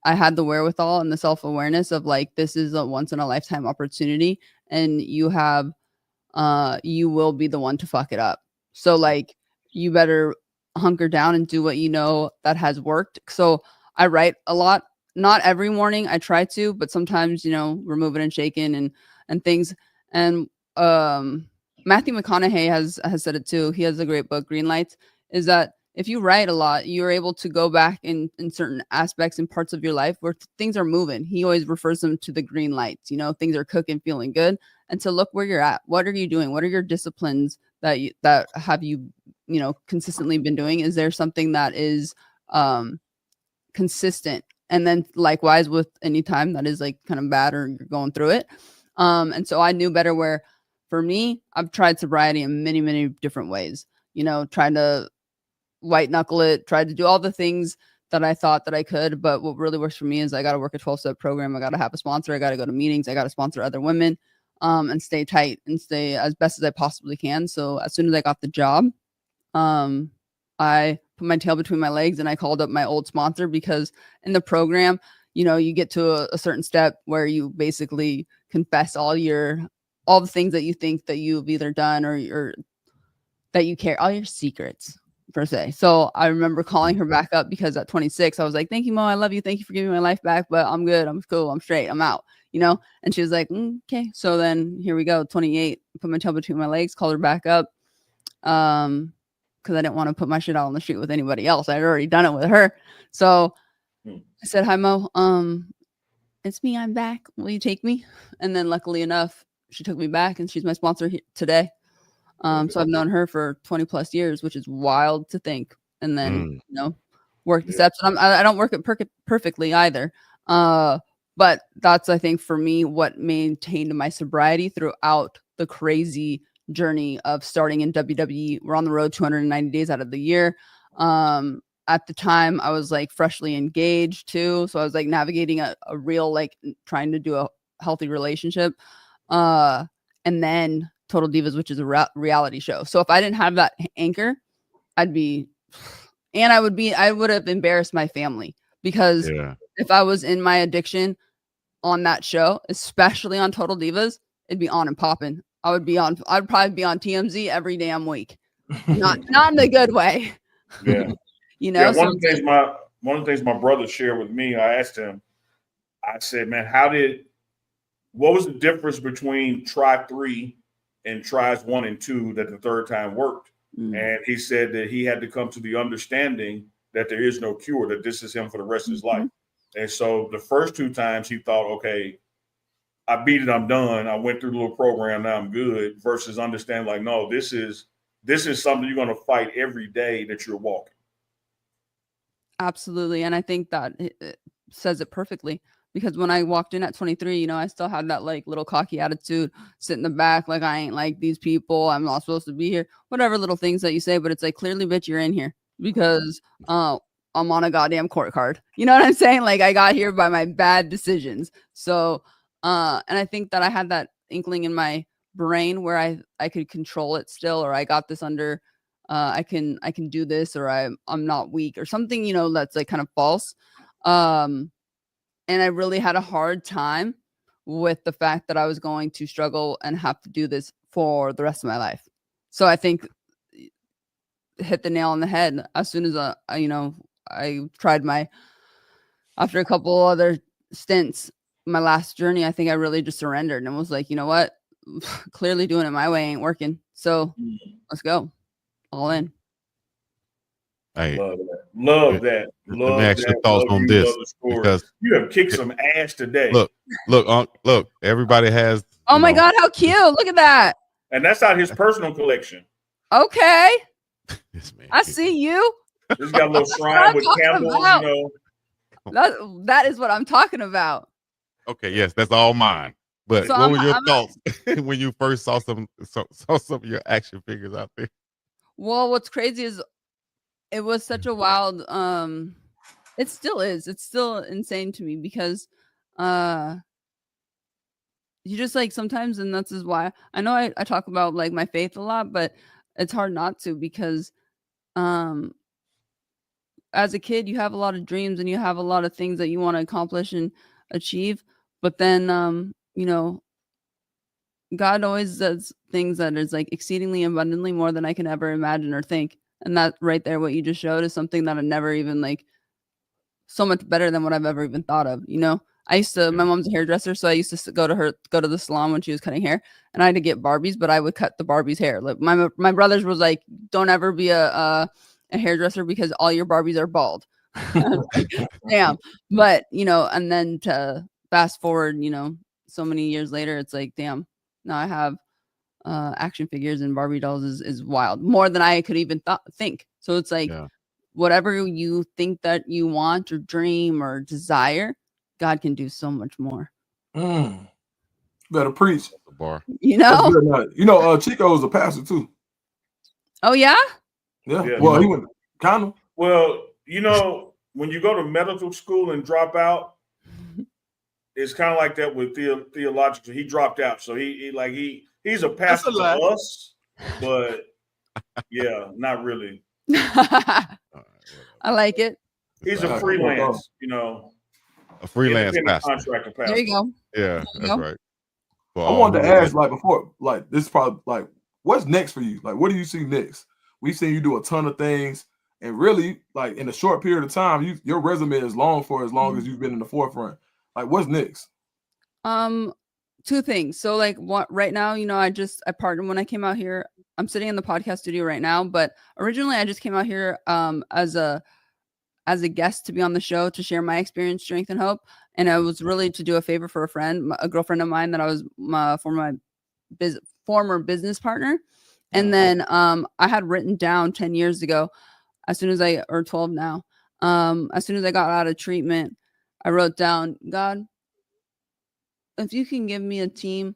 I had the wherewithal and the self-awareness of like, this is a once in a lifetime opportunity and you will be the one to fuck it up. So like, you better hunker down and do what you know that has worked. So I write a lot, not every morning I try to, but sometimes, we're moving and shaking and things. And Matthew McConaughey has said it too. He has a great book, Green Lights, is that if you write a lot, you're able to go back in certain aspects and parts of your life where things are moving. He always refers them to the green lights, things are cooking, feeling good. And to look where you're at. What are you doing? What are your disciplines that have you, consistently been doing? Is there something that is consistent? And then likewise with any time that is like kind of bad or you're going through it. And so I knew better where for me, I've tried sobriety in many, many different ways, trying to white knuckle it, tried to do all the things that I thought that I could. But what really works for me is I got to work a 12-step program. I got to have a sponsor. I got to go to meetings. I got to sponsor other women and stay tight and stay as best as I possibly can. So as soon as I got the job, I put my tail between my legs and I called up my old sponsor because in the program, you get to a certain step where you basically confess all the things that you think that you've either done or that you care, all your secrets per se. So I remember calling her back up because at 26, I was like, thank you, Mo. I love you. Thank you for giving my life back, but I'm good. I'm cool. I'm straight. I'm out, and she was like, okay. So then here we go. 28, put my tail between my legs, called her back up. Because I didn't want to put my shit out on the street with anybody else. I'd already done it with her. So I said, hi, Mo. It's me. I'm back. Will you take me? And then luckily enough, she took me back and she's my sponsor today. So I've known her for 20 plus years, which is wild to think. And then, work the steps. And I don't work it perfectly either. But that's, I think, for me, what maintained my sobriety throughout the crazy journey of starting in WWE. We're on the road 290 days out of the year. At the time, I was like freshly engaged too. So I was like navigating a real, like trying to do a healthy relationship. And then Total Divas, which is a reality show. So if I didn't have that anchor, I would have embarrassed my family because if I was in my addiction on that show, especially on Total Divas, it'd be on and popping. I'd probably be on TMZ every damn week. Not in a good way. Yeah. One of the things my brother shared with me, I asked him, I said, man, what was the difference between try 3 and tries 1 and 2 that the third time worked? And he said that he had to come to the understanding that there is no cure, that this is him for the rest of his life. And so the first 2 times he thought, okay, I beat it, I'm done. I went through the little program, now I'm good, versus understand like, no, this is something you're going to fight every day that you're walking. Absolutely. And I think that it says it perfectly because when I walked in at 23, I still had that like little cocky attitude, sit in the back, like I ain't like these people. I'm not supposed to be here, whatever little things that you say, but it's like, clearly, bitch, you're in here because I'm on a goddamn court card. You know what I'm saying? Like I got here by my bad decisions. So, and I think that I had that inkling in my brain where I could control it still, or I got this under, I can do this, or I'm not weak or something, that's like kind of false. And I really had a hard time with the fact that I was going to struggle and have to do this for the rest of my life. So I think hit the nail on the head as soon as I tried after a couple other stints, my last journey, I think I really just surrendered and was like, you know what? Clearly doing it my way ain't working. So let's go. All in. Hey, Love that. let me ask your thoughts on this, because you have kicked some ass today. Look, everybody has. Oh my God, how cute. Look at that. And that's out his personal collection. Okay. This man, I see you. This got a little shrine with candles, That is what I'm talking about. Okay, yes, that's all mine. But So what were your thoughts when you first saw some of your action figures out there? Well, what's crazy is it was such a wild it still is. It's still insane to me because you just like sometimes, and that's why I know I talk about like my faith a lot, but it's hard not to, because as a kid you have a lot of dreams and you have a lot of things that you want to accomplish and achieve, but then God always does things that is like exceedingly abundantly more than I can ever imagine or think. And that right there, what you just showed, is something that I never even like, so much better than what I've ever even thought of. My mom's a hairdresser, so I used to go to the salon when she was cutting hair, and I had to get Barbies, but I would cut the Barbies' hair. Like my brothers was like, don't ever be a hairdresser because all your Barbies are bald. Like, damn. But and then to fast forward, so many years later, it's like, damn, now I have action figures and Barbie dolls is wild, more than I could even think. So it's like, whatever you think that you want or dream or desire, God can do so much more. Better preach. The bar. Chico was a pastor too. Oh yeah? Yeah. Well, he went kind of. Well, when you go to medical school and drop out, it's kind of like that with theological. He dropped out, so he's a pastor to us, but yeah, not really. I like it. He's a freelance, a freelance pastor. Contractor pastor. There you go. Yeah, that's right. I wanted to ask, before, this is probably what's next for you? What do you see next? We've seen you do a ton of things, and really, in a short period of time, your resume is long for as long as you've been in the forefront. What's next? Two things. So right now, I partnered when I came out here. I'm sitting in the podcast studio right now, but originally I just came out here as a guest to be on the show to share my experience, strength, and hope. And I was really to do a favor for a girlfriend of mine that I was for my former business partner. And then I had written down 10 years ago, or 12 now, as soon as I got out of treatment, I wrote down, God, if you can give me a team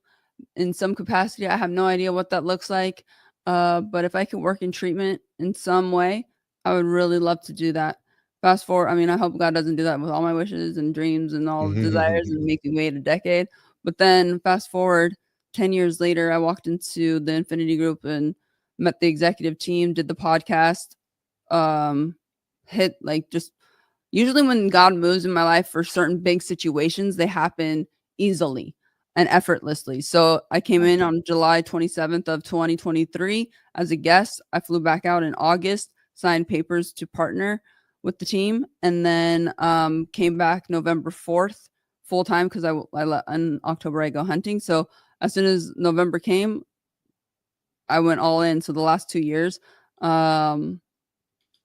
in some capacity, I have no idea what that looks like. But if I could work in treatment in some way, I would really love to do that. Fast forward, I hope God doesn't do that with all my wishes and dreams and all desires and make me wait a decade. But then fast forward 10 years later, I walked into the Infinity Group and met the executive team, did the podcast, usually when God moves in my life for certain big situations, they happen easily and effortlessly. So I came in on July 27th of 2023 as a guest. I flew back out in August, signed papers to partner with the team, and then came back November 4th full time, because in October I go hunting. So as soon as November came, I went all in. So the last 2 years,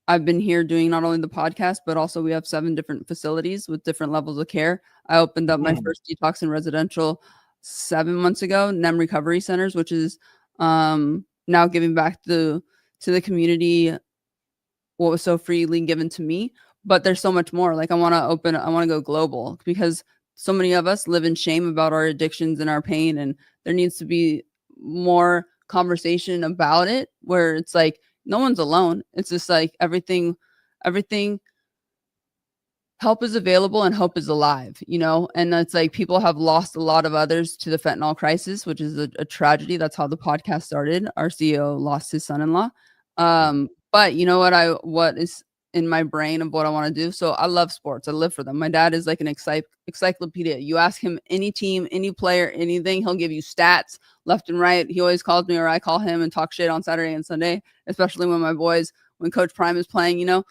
I've been here doing not only the podcast, but also we have 7 different facilities with different levels of care. I opened up my first detox and residential 7 months ago, NEM Recovery Centers, which is now giving back to the community what was so freely given to me. But there's so much more. I want to go global, because so many of us live in shame about our addictions and our pain, and there needs to be more conversation about it, where it's like no one's alone. It's just everything help is available and hope is alive, and it's people have lost a lot of others to the fentanyl crisis, which is a tragedy. That's how the podcast started. Our CEO lost his son-in-law. But you know what is in my brain of what I want to do. So I love sports. I live for them. My dad is like an encyclopedia. You ask him any team, any player, anything, he'll give you stats left and right. He always calls me or I call him and talk shit on Saturday and Sunday, especially when my boys, when Coach Prime is playing, you know.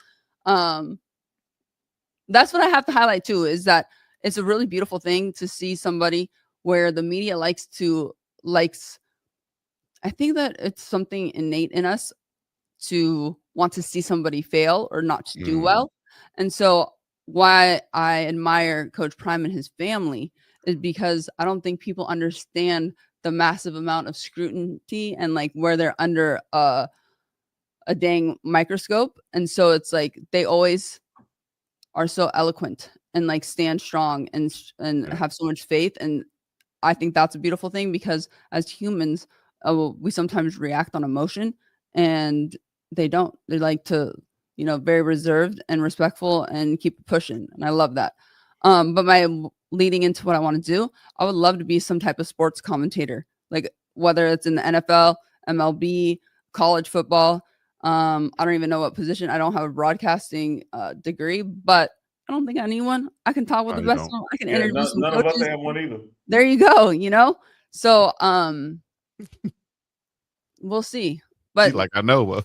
That's what I have to highlight too, is that it's a really beautiful thing to see somebody where the media likes, I think that it's something innate in us to want to see somebody fail or not to do well. And so why I admire Coach Prime and his family is because I don't think people understand the massive amount of scrutiny and like where they're under a dang microscope. And so it's like they always are so eloquent and like stand strong and have so much faith. And I think that's a beautiful thing because as humans, we sometimes react on emotion, and they don't. They like to, you know, very reserved and respectful and keep pushing. And I love that. But leading into what I want to do, I would love to be some type of sports commentator, like whether it's in the NFL, MLB, college football. I don't even know what position. I don't have a broadcasting degree, but I don't think I need one. I can talk with the best of them. I can interview some none coaches. of us have one either. There you go. You know, so we'll see. But Like I know, but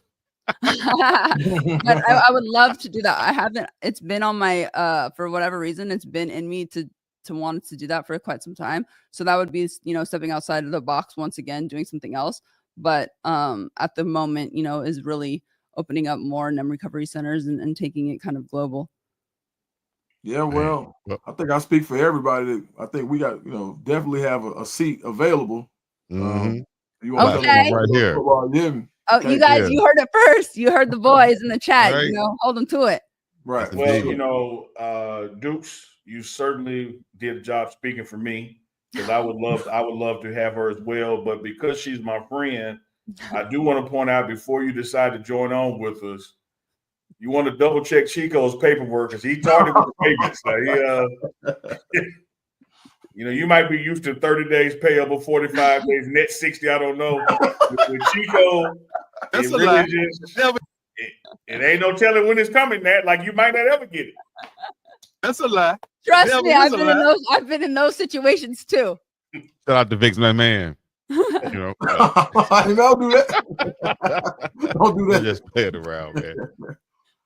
I would love to do that. I haven't. It's been on my for whatever reason, it's been in me to want to do that for quite some time. So that would be, you know, stepping outside of the box once again, doing something else. But at the moment, you know, is really opening up more NEM recovery centers and taking it kind of global. Yeah, well, I think I speak for everybody. I think we got, you know, definitely have a seat available. You want Okay. right here. Oh, you guys, you heard it first. You heard the boys in the chat. Right. You know, hold them to it. Right. Well, you know, Dukes, you certainly did a job speaking for me because I would love to have her as well. But because she's my friend, I do want to point out before you decide to join on with us, you want to double check Chico's paperwork because he started with the payments. You know, you might be used to 30 days payable, 45 days, net 60. I don't know. With Chico, that's it really it ain't no telling when it's coming. That like you might not ever get it. That's a lie. Trust me, I've been in those situations too. Shout out to Vic's my man. You know, don't do that. Don't do that. Just play it around, man.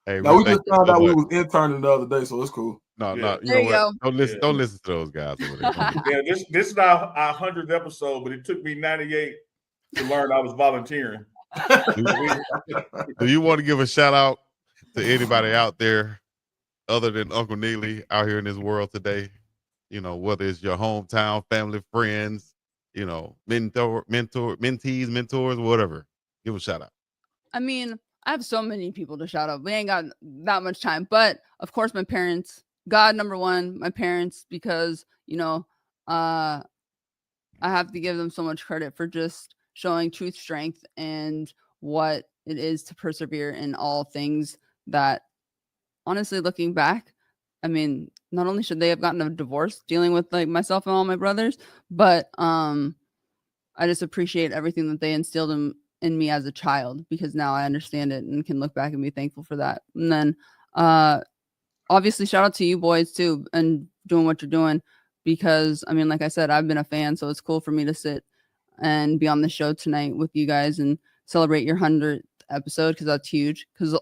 Hey, now we just found out we was interning the other day, so it's cool. No, Yeah. you know what? Don't listen to those guys over there. Yeah, this is our 100th episode, but it took me 98 to learn I was volunteering. Do you want to give a shout out to anybody out there other than Uncle Neely out here in this world today? You know, whether it's your hometown, family, friends, you know, mentees, mentors, whatever. Give a shout out. I mean, I have so many people to shout out. We ain't got that much time, but of course, my parents. God, number one, my parents, because you know, I have to give them so much credit for just showing truth, strength, and what it is to persevere in all things that, honestly, looking back, I mean, not only should they have gotten a divorce dealing with like myself and all my brothers, but I just appreciate everything that they instilled in me as a child, because now I understand it and can look back and be thankful for that. And then obviously shout out to you boys too and doing what you're doing, because I mean, like I said, I've been a fan, so it's cool for me to sit and be on the show tonight with you guys and celebrate your 100th episode, because that's huge. Because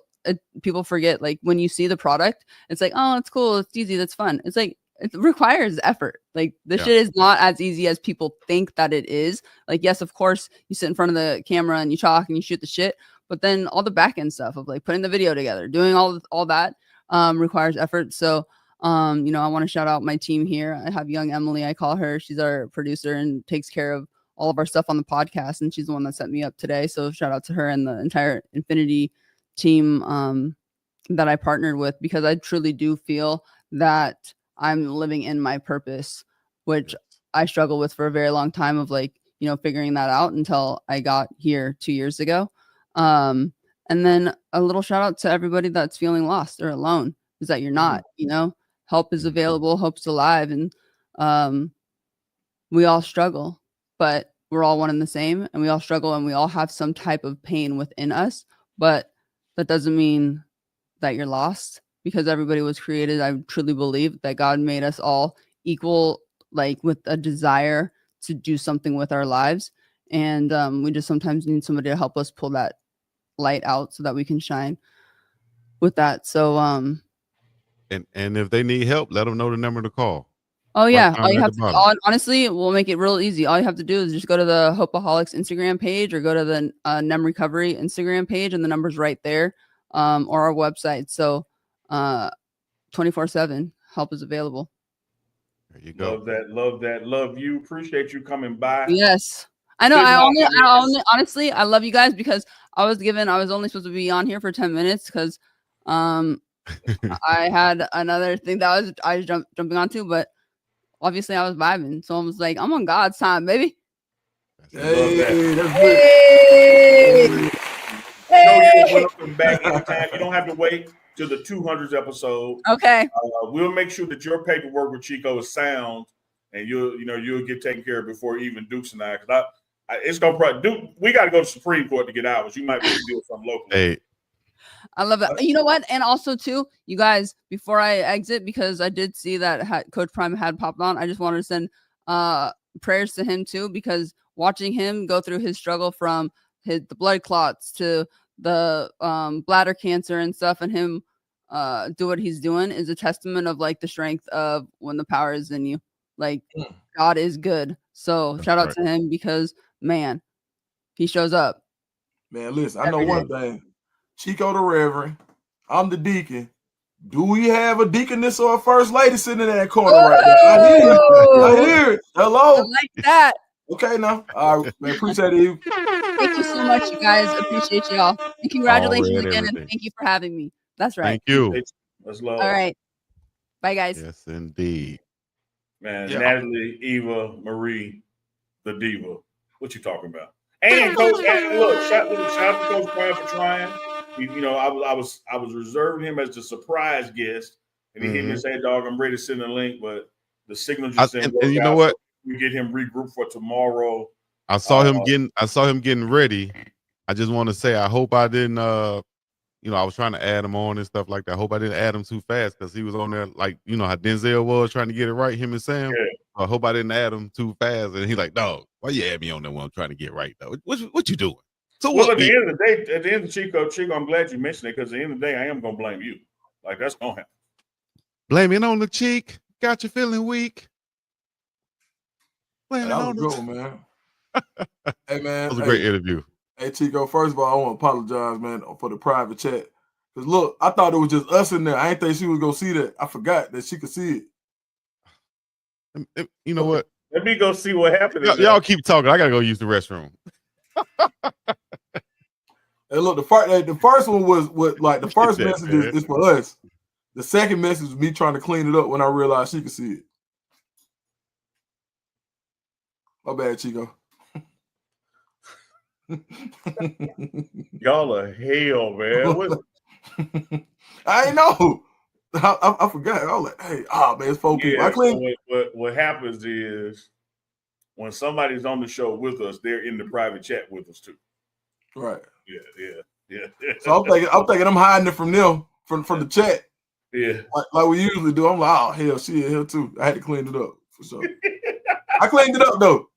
people forget, like when you see the product, it's like, oh, it's cool, it's easy, that's fun. It's like it requires effort. Like this shit is not as easy as people think that it is. Like, yes, of course, you sit in front of the camera and you talk and you shoot the shit, but then all the back end stuff of like putting the video together, doing all that requires effort. So you know, I want to shout out my team here. I have young Emily, I call her. She's our producer and takes care of all of our stuff on the podcast, and she's the one that set me up today. So shout out to her and the entire Infinity team that I partnered with, because I truly do feel that I'm living in my purpose, which I struggled with for a very long time of like, you know, figuring that out until I got here 2 years ago. And then a little shout out to everybody that's feeling lost or alone, is that you're not, you know, help is available, hope's alive. And we all struggle, but we're all one and the same, and we all struggle and we all have some type of pain within us, but that doesn't mean that you're lost, because everybody was created. I truly believe that God made us all equal, like with a desire to do something with our lives. And we just sometimes need somebody to help us pull that light out so that we can shine with that. So And if they need help, let them know the number to call. oh Right yeah, down all you at have the to bottom. honestly, we'll make it real easy. All you have to do is just go to the Hopeaholics Instagram page, or go to the NEM Recovery Instagram page, and the number's right there, or our website. So 24/7 help is available. There you go. Love that. Love that. Love you. Appreciate you coming by. Yes, I know. Good I night. only honestly, I love you guys because I was only supposed to be on here for 10 minutes because I had another thing that I was jumping onto, but obviously I was vibing. So I was like, I'm on God's time, baby. Hey, that's Hey! good. You're welcome back anytime. You don't have to wait till the 200th episode. Okay. We'll make sure that your paperwork with Chico is sound, and you'll get taken care of before even Dukes and I. Because it's gonna probably we got to go to Supreme Court to get ours. You might be able to do something locally. Hey, I love it. You know what? And also too, you guys, before I exit, because I did see that Coach Prime had popped on, I just wanted to send prayers to him too, because watching him go through his struggle from the blood clots to the bladder cancer and stuff, and him do what he's doing is a testament of like the strength of when the power is in you. Like God is good. So That's shout out right. to him, because man, he shows up. Man, listen, I know one thing. Chico the Reverend, I'm the deacon. Do we have a deaconess or a first lady sitting in that corner right there? I hear it. Hello. I like that. Okay, now. All right, man. Appreciate you. Thank you so much, you guys. Appreciate y'all. And congratulations Already again, and everything. thank you for having me. That's right. Thank you. Let's love. All right. Bye, guys. Yes, indeed. Man, Yeah. Natalie, Eva, Marie, the diva. What you talking about? And Coach, and look, shout out to Coach Prime for trying. I was reserving him as the surprise guest, and he hit me and said, "Dog, I'm ready to send a link," but the signal just didn't work and you know out, what? so we get him regrouped for tomorrow. I saw him getting ready. I just want to say, I hope I didn't I was trying to add him on and stuff like that. I hope I didn't add him too fast, because he was on there like, how Denzel was trying to get it right, him and Sam. Yeah. I hope I didn't add him too fast. And he's like, "Dog, why you add me on that one I'm trying to get right, though? What you doing?" So Well, at the end of the day, at the end of Chico, I'm glad you mentioned it, because at the end of the day, I am gonna blame you. Like, that's gonna happen. Blame it on the cheek. Got you feeling weak. Blame it That was on a the good one, man. Hey, man. That was a great interview. Hey, Chico, first of all, I want to apologize, man, for the private chat. Because, look, I thought it was just us in there. I didn't think she was going to see that. I forgot that she could see it. You know what? Let me go see what happened. Y'all keep talking. I got to go use the restroom. Hey, look, the first one was like the first message is for us. The second message was me trying to clean it up when I realized she could see it. My bad, Chico. Y'all are hell, man. I ain't know. I forgot. I was like, hey, man, it's 4 people. I cleaned. So what happens is when somebody's on the show with us, they're in the private chat with us too. Right. Yeah. So I'm thinking I'm hiding it from them, from the chat. Yeah. Like we usually do. I'm like, oh hell, she in here too. I had to clean it up for sure. I cleaned it up though.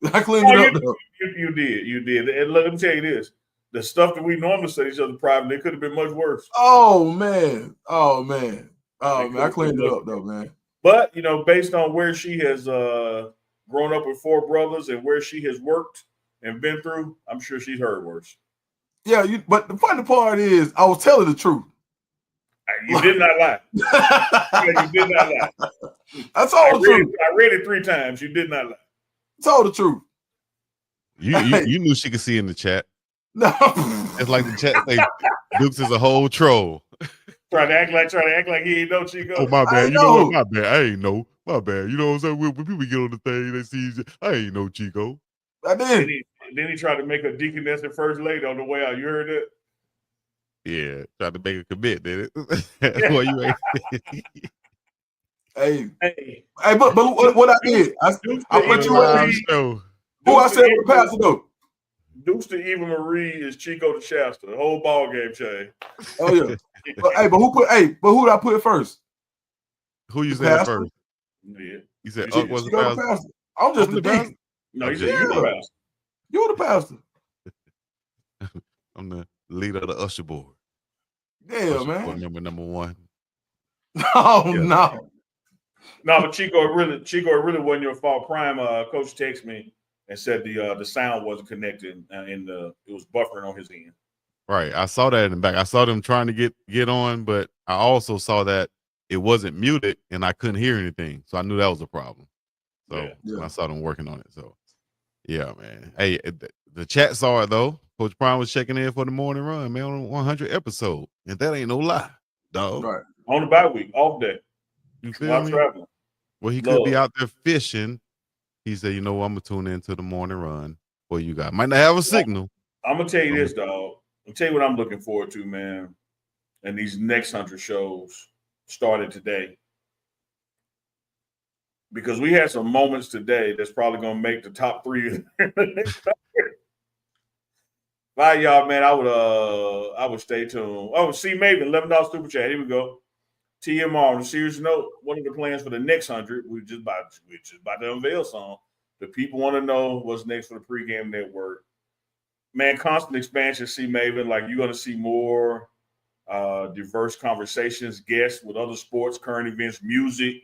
You did. And let me tell you this: the stuff that we normally say to each other privately, it could have been much worse. Oh man. I cleaned it up though, man. But based on where she has grown up with 4 brothers and where she has worked and been through, I'm sure she's heard worse. Yeah, but the funny part is, I was telling the truth. You did not lie. You did not lie. I told the truth. I read it 3 times. You did not lie. Told the truth. You knew she could see in the chat. No, it's like the chat say Dukes is a whole troll. Trying to act like he ain't know Chico. Oh my bad. You know what? My bad. I ain't know. My bad. You know what I'm saying? When people get on the thing, they see I ain't know Chico. I did. Then he tried to make a deaconess and first lady on the way out. You heard it? Yeah, tried to make a commit, did it? Well, you ain't. Hey, but what I did, I put you on the show. Who I said was the pastor though? Dukes to Eva Marie is Chico to Shasta. The whole ball game change. Oh yeah. but who did I put first? Who you The said pastor? first? Yeah. You said You Uck was the Chico the pastor. pastor. I'm just I'm the the pastor? deacon. No, he Okay. said you the Yeah. pastor. You the pastor. I'm the leader of the usher board. Yeah, Usher board man. number one. Oh Yeah. no. No, but Chico, it really wasn't your fault. Prime coach texted me and said the sound wasn't connected and it was buffering on his end. Right. I saw that in the back. I saw them trying to get on, but I also saw that it wasn't muted and I couldn't hear anything. So I knew that was a problem. So Yeah. I saw them working on it. So yeah, man. Hey, the chat saw it though. Coach Prime was checking in for the morning run, man, on 100 episode. And that ain't no lie, dog. Right. On the bye week, off day, You feel while me? traveling. Well, he could be Love. out there fishing. He said, you know what, I'm gonna tune into the morning run for you guys. Might not have a signal. I'm gonna tell you this, dog. I'll tell you what I'm looking forward to, man. And these next 100 shows started today. Because we had some moments today that's probably gonna make the top 3 Bye, y'all, man. I would stay tuned. Oh, see Maven, $11 super chat. Here we go. TMR. On a serious note, what are the plans for the next 100? We're just about to unveil some. The people want to know what's next for the pregame network. Man, constant expansion. See Maven, like you're gonna see more diverse conversations, guests with other sports, current events, music.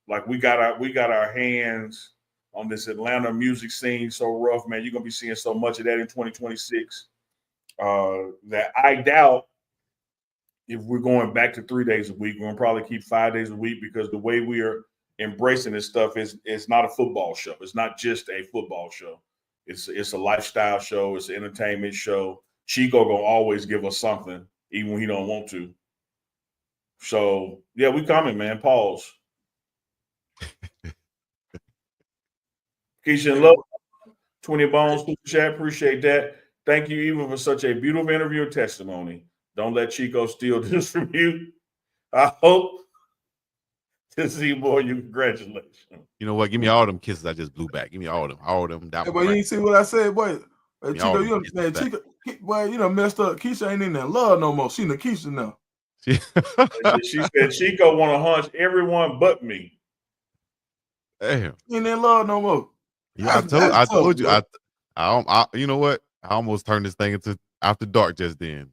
Like we got our hands on this Atlanta music scene so rough, man. You're gonna be seeing so much of that in 2026. That I doubt if we're going back to 3 days a week, we're gonna probably keep 5 days a week because the way we are embracing this stuff is it's not a football show. It's not just a football show. It's a lifestyle show. It's an entertainment show. Chico gonna always give us something, even when he don't want to. So yeah, we coming, man. Pause. Keisha and Love, 20 bones, super chat. Appreciate that. Thank you, Eva, for such a beautiful interview and testimony. Don't let Chico steal this from you. I hope to see more of you. Congratulations. You know what? Give me all them kisses I just blew back. Give me all of them. That Hey, one boy, you right. ain't see what I said, boy. Me all Chico, them you kisses man, back. Chico, boy, you know, messed up. Keisha ain't in that love no more. She Nikisha now. She said Chico want to hunch everyone but me. Damn. She ain't in love no more. Yeah, That's I tough, told you. bro. I you know what? I almost turned this thing into after dark just then.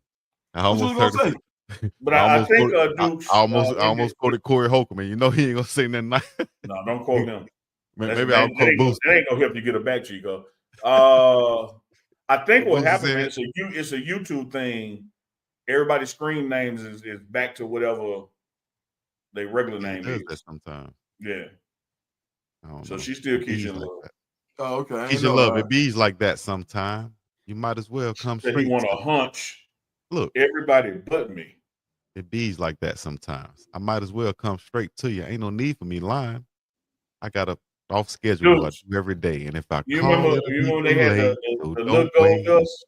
I What you almost was turned gonna say? But I think Dukes. I almost quoted Corey Holcomb, and you know he ain't gonna say nothing. No, don't quote him. Maybe I'll quote Boost. That ain't gonna help you get it back, Chico. I think what happened, man, it's a YouTube thing. Everybody's screen names is back to whatever their regular name is. That sometimes. Yeah. So know. she's still It Keisha like Love. that. Oh, okay. Keisha Love, it bees like that sometime. You might as well come Said straight. he want to hunch. Look, everybody but me. It bees like that sometimes. I might as well come straight to you. Ain't no need for me lying. I got a off schedule I do every day, and if I You call remember? it, You remember they had the little gold dust.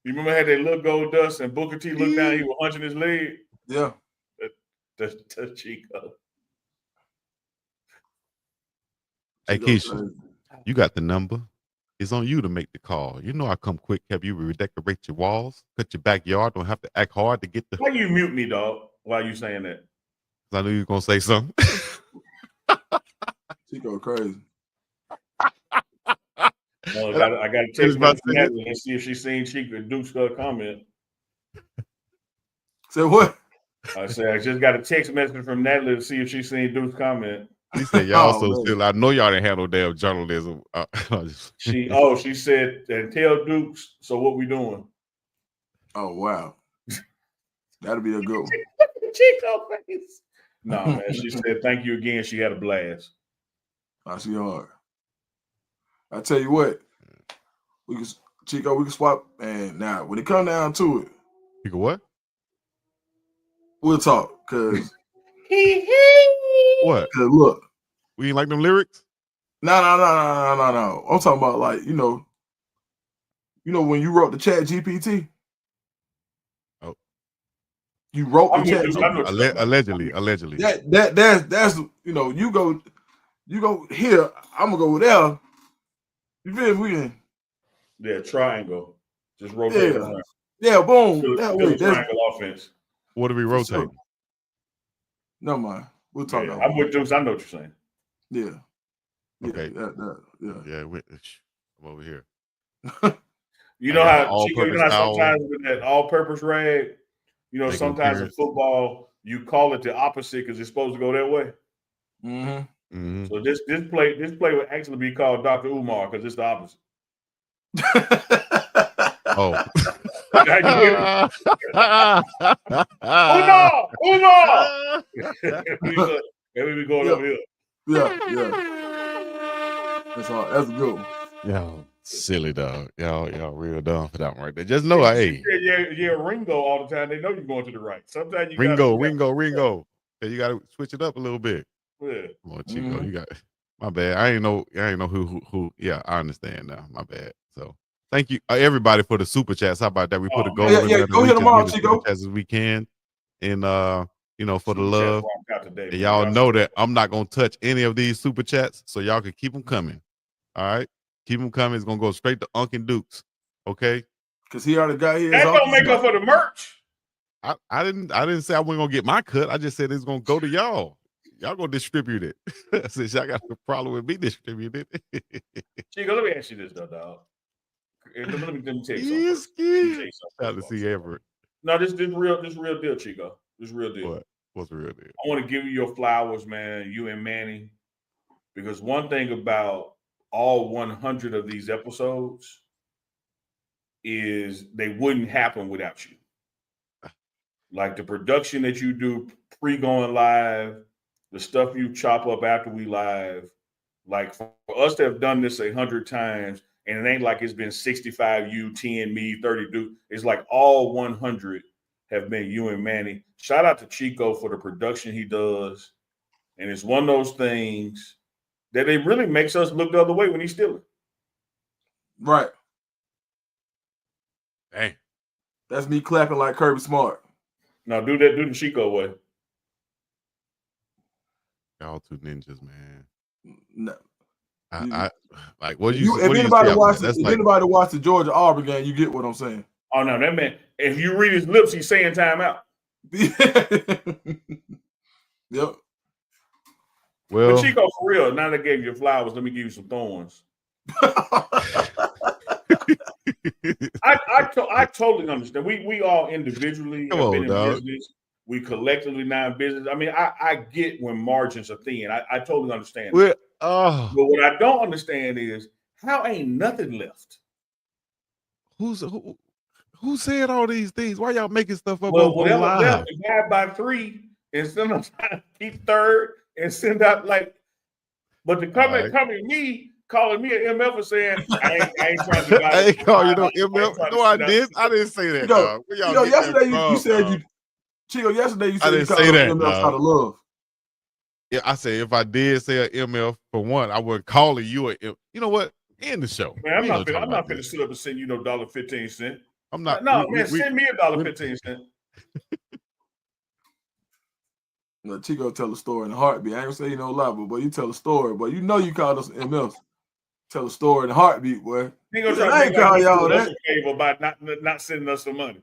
You remember had that little gold dust, and Booker T looked down. He was hunching his leg. Yeah, that's Chico. Hey Keisha, you got the number. It's on you to make the call. You know I come quick, have you redecorate your walls, cut your backyard. Don't have to act hard to get the. Why you mute me, dog? Why you saying that? I knew you were gonna say something. Chico crazy. Well, I got to text Natalie and see if she's seen Chico Duke's comment. Say what? I said I just got a text message from Natalie to see if she's seen Duke's comment. He said y'all still. I know y'all didn't handle damn journalism. She said and tell Dukes. So what we doing? Oh wow, that'll be a good one. Chico face. No man, she said thank you again. She had a blast. I see hard. I tell you what, we can swap. And now when it come down to it, you can what? We'll talk. Cause what? Cause look, we ain't like them lyrics. No. I'm talking about like you know when you wrote the Chat GPT. Oh, you wrote the Chat GPT. Allegedly. That's you go here. I'm gonna go there. You feel me? Yeah, triangle. Just rotate around. Yeah, boom. Still That a way. That's triangle offense. What are we for sure. rotating? Never mind. We'll talk Yeah, about I'm with Deuce. I know what you're saying. Yeah. Yeah. Okay. Yeah. Yeah, I'm over here. You I know got how, an all-purpose Chico, you know how towel. sometimes with that all-purpose rag, you know, Make an sometimes in appearance. football you call it the opposite because it's supposed to go that way. Mm-hmm. Mhm. So this play would actually be called Dr. Umar because it's the opposite. Oh. Now you hear me? Umar! Maybe we going Yeah. over here. Yeah. That's all. That's a good one. Y'all silly dog. Y'all real dumb for that one right there. Just know hey. Yeah, Ringo all the time. They know you're going to the right. Sometimes you Ringo. Yeah, you gotta switch it up a little bit. Yeah. Come on, Chico. You got my bad. I ain't know who. Yeah, I understand now. My bad. So thank you everybody for the super chats. How about that? We put a goal in there to go reach hit as them all, many super Chico. chats as we can. And for the Super love. chats rocked out today, And man. y'all know that I'm not gonna touch any of these super chats, so y'all can keep them coming. All right, keep them coming. It's gonna go straight to Uncle Dukes. Okay, because he already got his. That don't make up for the merch. I didn't say I wasn't gonna get my cut. I just said it's gonna go to y'all. Y'all gonna distribute it. Since y'all got a problem with me distributing it. Chico, let me ask you this though, dog. Let me tell you something. Shout to see Everett. No, this real deal, Chico. This real deal. What? What's the real deal? I want to give you your flowers, man. You and Manny, because one thing about all 100 of these episodes is they wouldn't happen without you. Like the production that you do pre-going live, the stuff you chop up after we live. Like for us to have done this 100 times, and it ain't like it's been 65 you, 10 me, 30 Duke. It's like all 100 have been you and Manny. Shout out to Chico for the production he does. And it's one of those things that it really makes us look the other way when he's stealing. Right. Dang. That's me clapping like Kirby Smart. Now do the Chico way. Y'all two ninjas, man. No. I like what If anybody watch the Georgia Auburn game, you get what I'm saying. Oh no, that man, if you read his lips, he's saying timeout. Yep. Well, but Chico, for real, now that I gave you flowers, let me give you some thorns. I totally understand. We all individually have been in business. We collectively now in business. I mean, I get when margins are thin. I totally understand. But what I don't understand is how ain't nothing left. Who said all these things? Why y'all making stuff up on live? Well, divide by 3 instead of trying to keep third and send out like. But the comment coming me. Calling me an MF and saying I ain't trying to. I ain't call you no MF. No, I didn't say that, dog. Yesterday you said Chico. Yesterday you said you called an MF out of love. Yeah, I said if I did say an MF for one, I wouldn't call you a. You know what? End the show. Man, I'm not gonna sit up and send you no $1.15. I'm not. No, man, send me $1.15. Let Chico tell a story in a heartbeat. I ain't gonna say you no lie, but boy, you tell a story, boy. You know you called us MF. Tell a story in a heartbeat, boy. I ain't call y'all that. About not sending us some money.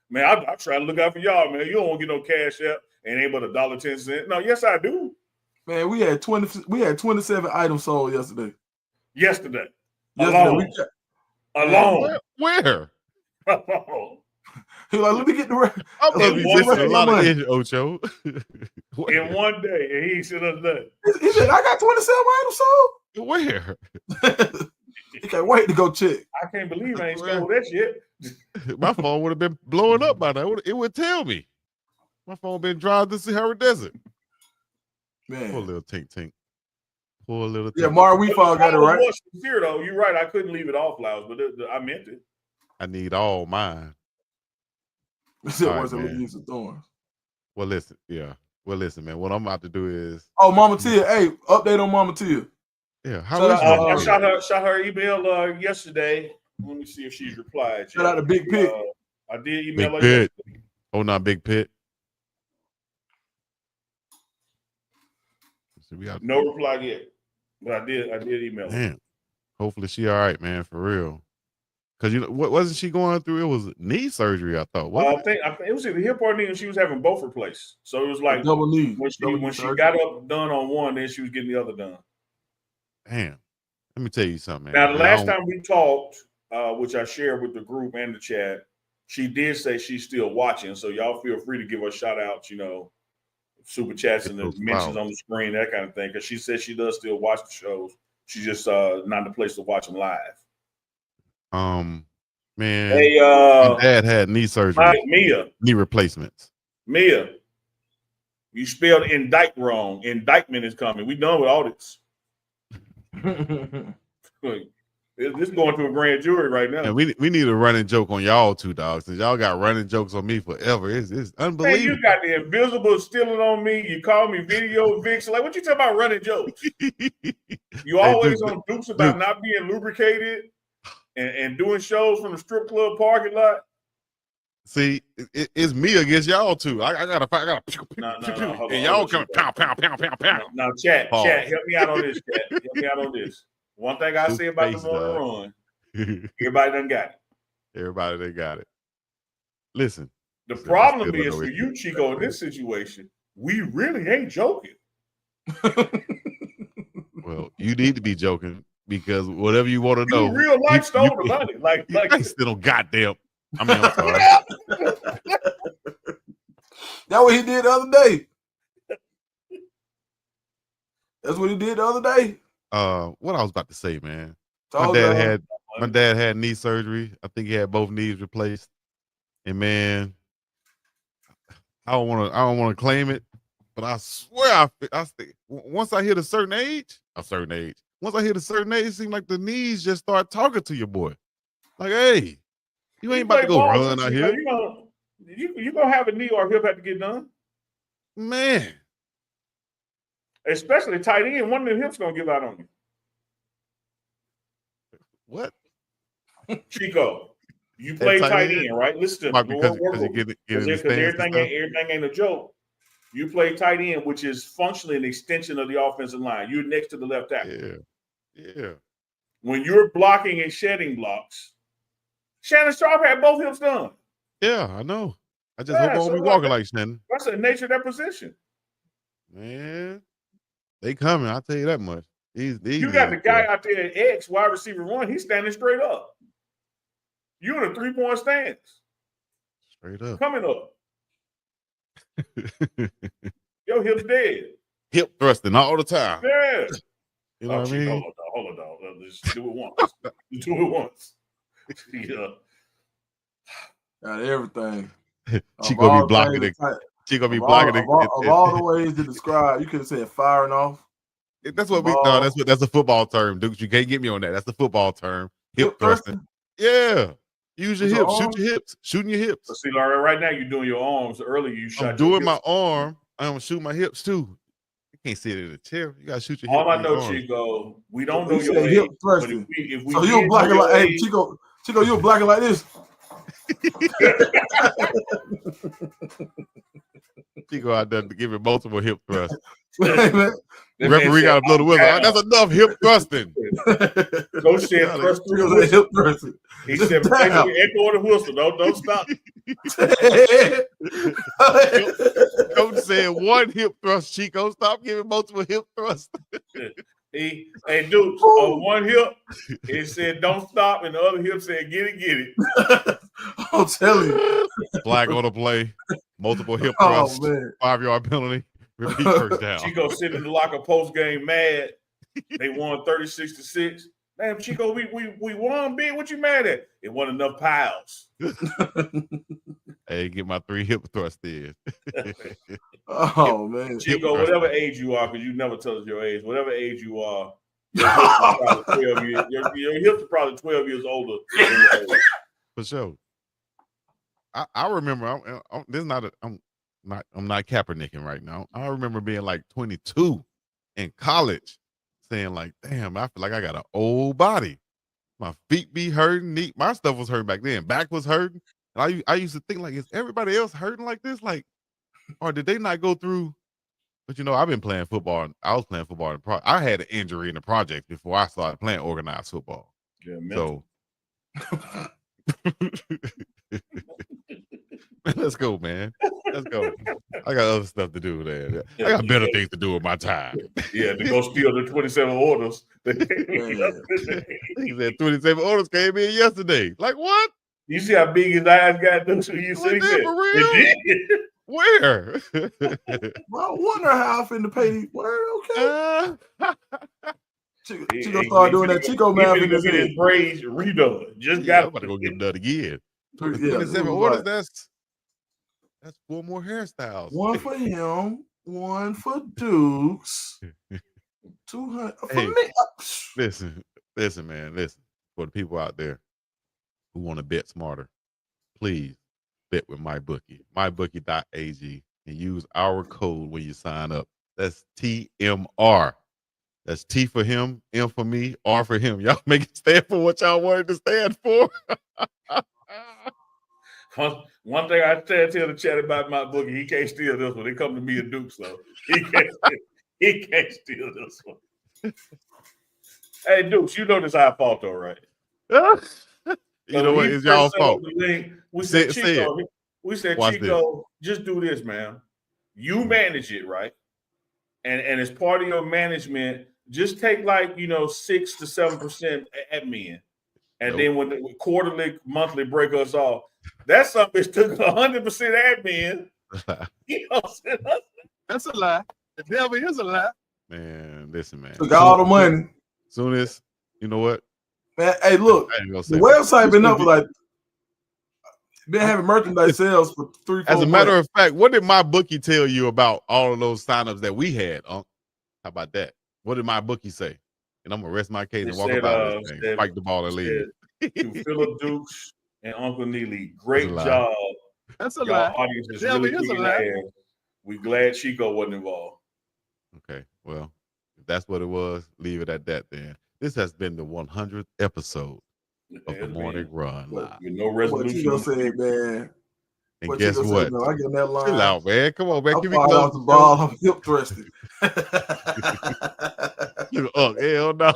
Man, I try to look out for y'all, man. You don't want to get no cash out and ain't but $1.10. No, yes, I do. Man, we had 27 items sold yesterday. Yesterday. Alone. Where? He was like, let me get the rest. I'm gonna be missing a lot of Ocho. In one day, and he should have done. He said, I got 27 items sold. Where? He can't wait to go check. I can't believe I ain't stole that shit. My phone would have been blowing up by now. It would tell me. My phone been dry to Sahara Desert. Man. Poor little tink. Poor little tink. Yeah, Mara Weefall got it right. Sincere, though. You're right. I couldn't leave it all flowers, but I meant it. I need all mine. Right, some thorns. Well, listen, man. What I'm about to do is Mama Tia. Hey, update on Mama Tia. Yeah, I shot her email yesterday. Let me see if she's replied. Shout out to Big Pit. I did email her yesterday. Oh, not Big Pit. So no reply yet, but I did email her. Hopefully she all right, man, for real. Because what wasn't she going through? It was knee surgery, I thought. I think it was either hip or knee, and she was having both replaced. So it was like double knee. when she got up done on one, then she was getting the other done. Damn. Let me tell you something, man. Now, the last time we talked, which I shared with the group and the chat, she did say she's still watching. So y'all feel free to give her shout outs, super chats and the mentions on the screen, that kind of thing. Because she says she does still watch the shows. She's just not in the place to watch them live. Man, hey, my dad had knee surgery. Mia, knee replacements. Mia, you spelled indict wrong. Indictment is coming. We done with audits. This is going to a grand jury right now. And we need a running joke on y'all two dogs, since y'all got running jokes on me forever. It's unbelievable. Man, you got the invisible stealing on me. You call me video vixen. Like, what you talking about running jokes? You always on dukes about not being lubricated and doing shows from the strip club parking lot. See, it's me against y'all two. I gotta no, and y'all coming pow. Now, chat, help me out on this, chat. Help me out on this. One thing I say about the morning run, everybody done got it. Everybody done got it. Listen. The problem is for you, Chico, in this situation, we really ain't joking. Well, you need to be joking because whatever you want to know. Real life stole the money. Like still goddamn. I'm sorry. That's what he did the other day. That's what he did the other day. What I was about to say, man. My dad had knee surgery. I think he had both knees replaced. And man, I don't want to claim it, but I swear once I hit a certain age, once I hit a certain age, it seemed like the knees just start talking to your boy. Like, hey, you ain't about to go run out here. You gonna have a knee or a hip have to get done, man. Especially tight end, one of them hips gonna give out on you. What? Chico, you play tight end, right? Listen to me. Because everything ain't a joke. You play tight end, which is functionally an extension of the offensive line. You're next to the left tackle. Yeah. When you're blocking and shedding blocks, Shannon Sharp had both hips done. Yeah, I know. I just hope I won't be walking like Shannon. That's the nature of that position. Man, they coming. I'll tell you that much. You got the guy out there at X, wide receiver 1. He's standing straight up. You in a 3-point stance. Straight up. Coming up. Your hip's dead. Hip thrusting all the time. Yeah. You know what I mean? Hold on. Just do it once. Do it once. Yeah. Got everything. She gonna be blocking it. She gonna be blocking it. Of all the ways to describe, you could have said firing off. That's what that's a football term, Duke. You can't get me on that. That's the football term. Hip thrusting. Yeah. Use your hips. Shoot your hips. Shooting your hips. See, Larry, right now you're doing your arms. Earlier you shot. I'm doing my arm. I'm gonna shoot my hips too. You can't sit in a chair. You gotta shoot your hips. All I know, Chico, we don't know your age. But if we so you're blocking like, hey, Chico, you're blocking like this. Chico out there to give it multiple hip thrusts. The referee got to blow the whistle. That's enough hip thrusting. Coach said thrust through the hip thrusting. He said, echo the whistle. Don't stop. Coach said one hip thrust, Chico. Stop giving multiple hip thrusts. Hey, dude, on one hip, it said don't stop, and the other hip said get it. I'm telling you. Flag on the play, multiple hip thrusts, 5-yard penalty, repeat first down. Chico sitting in the locker post game mad. They won 36-6. Damn, Chico, we won big. What you mad at? It wasn't enough piles. Hey, get my 3 hip thrusts in. Oh man, Chico, whatever age you are, because you never tell us your age. Whatever age you are, your hips are probably 12 years older. For sure. I remember. I'm not Kaepernicking right now. I remember being like 22 in college, saying like, "Damn, I feel like I got an old body. My feet be hurting. My stuff was hurting back then. Back was hurting. And I used to think like, is everybody else hurting like this? Like, or did they not go through? But I've been playing football. I was playing football. I had an injury in the project before I started playing organized football. Yeah, so Let's go, man. Let's go. I got other stuff to do, man. I got better things to do with my time. Yeah, to go steal the 27 orders. He said 27 orders came in yesterday. Like what? You see how big his eyes got? You see that for real? Where? Well, I wonder how I finna pay these. Well, okay. Chico He started doing that Chico math in his get head. his braids redone. Just Yeah, got I'm about to go get done again. Yeah, 27 orders, that's 4 more hairstyles. One for him, one for Dukes, 200 for Hey, me. Listen, man, listen. For the people out there who want to bet smarter, please bet with MyBookie. MyBookie.ag and use our code when you sign up. That's TMR. That's T for him, M for me, R for him. Y'all make it stand for what y'all wanted to stand for. One thing I tell the chat about MyBookie, he can't steal this one. They come to me and Duke, so he can't steal this one. Hey, Dukes, you know this our fault though, right? You know what? It's y'all fault. We said, Chico, Watch Chico, just do this, man. You manage it, right? And as part of your management, just take 6 to 7% admin. And then when the quarterly, monthly break us off, that's something that took 100% admin. You know what I'm saying? That's a lie. The devil is a lie. Man, listen, man. Took all the money. Soon as, you know what? Man, hey, look, the website been up for been having merchandise sales for 3-4 months. As a matter of fact, what did MyBookie tell you about all of those signups that we had? How about that? What did MyBookie say? And I'm gonna rest my case and walk about this thing, spike the ball and leave. To Philip Dukes and Uncle Neely, great job. That's a Y'all lie. audience is really kicking their ass. We glad Chico wasn't involved. Okay, well, if that's what it was, leave it at that then. This has been the 100th episode of the Morning Run Live. With no resolution. What Chico said, man. And guess what? No, I get that line. Chill out, man. Come on, man. I'm Give me close off the ball. I'm hip thrusting. Hell no.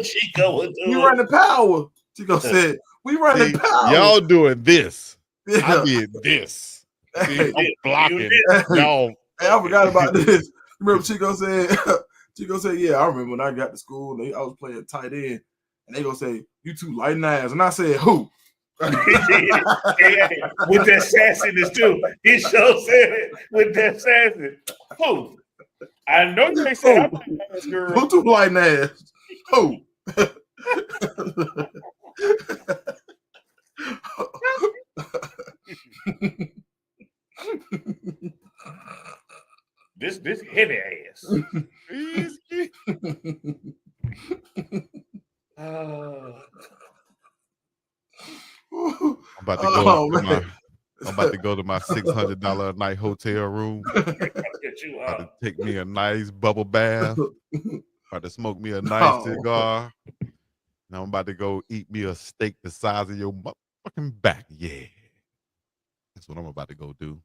Chico was doing. We run the power. Chico said, we run the power. Y'all doing this. Yeah. I did this. See, I'm blocking. Y'all. Hey, I forgot about this. Remember Chico said, yeah, I remember when I got to school, I was playing tight end, and they gonna say, you two light ass. And I said, who? With that sassiness too. He sure said it with that sassy. Who? I know they said who too light ass? Who? This heavy ass. I'm about to go to my $600 a night hotel room. About to take me a nice bubble bath. About to smoke me a nice cigar. And I'm about to go eat me a steak the size of your motherfucking back. Yeah. That's what I'm about to go do.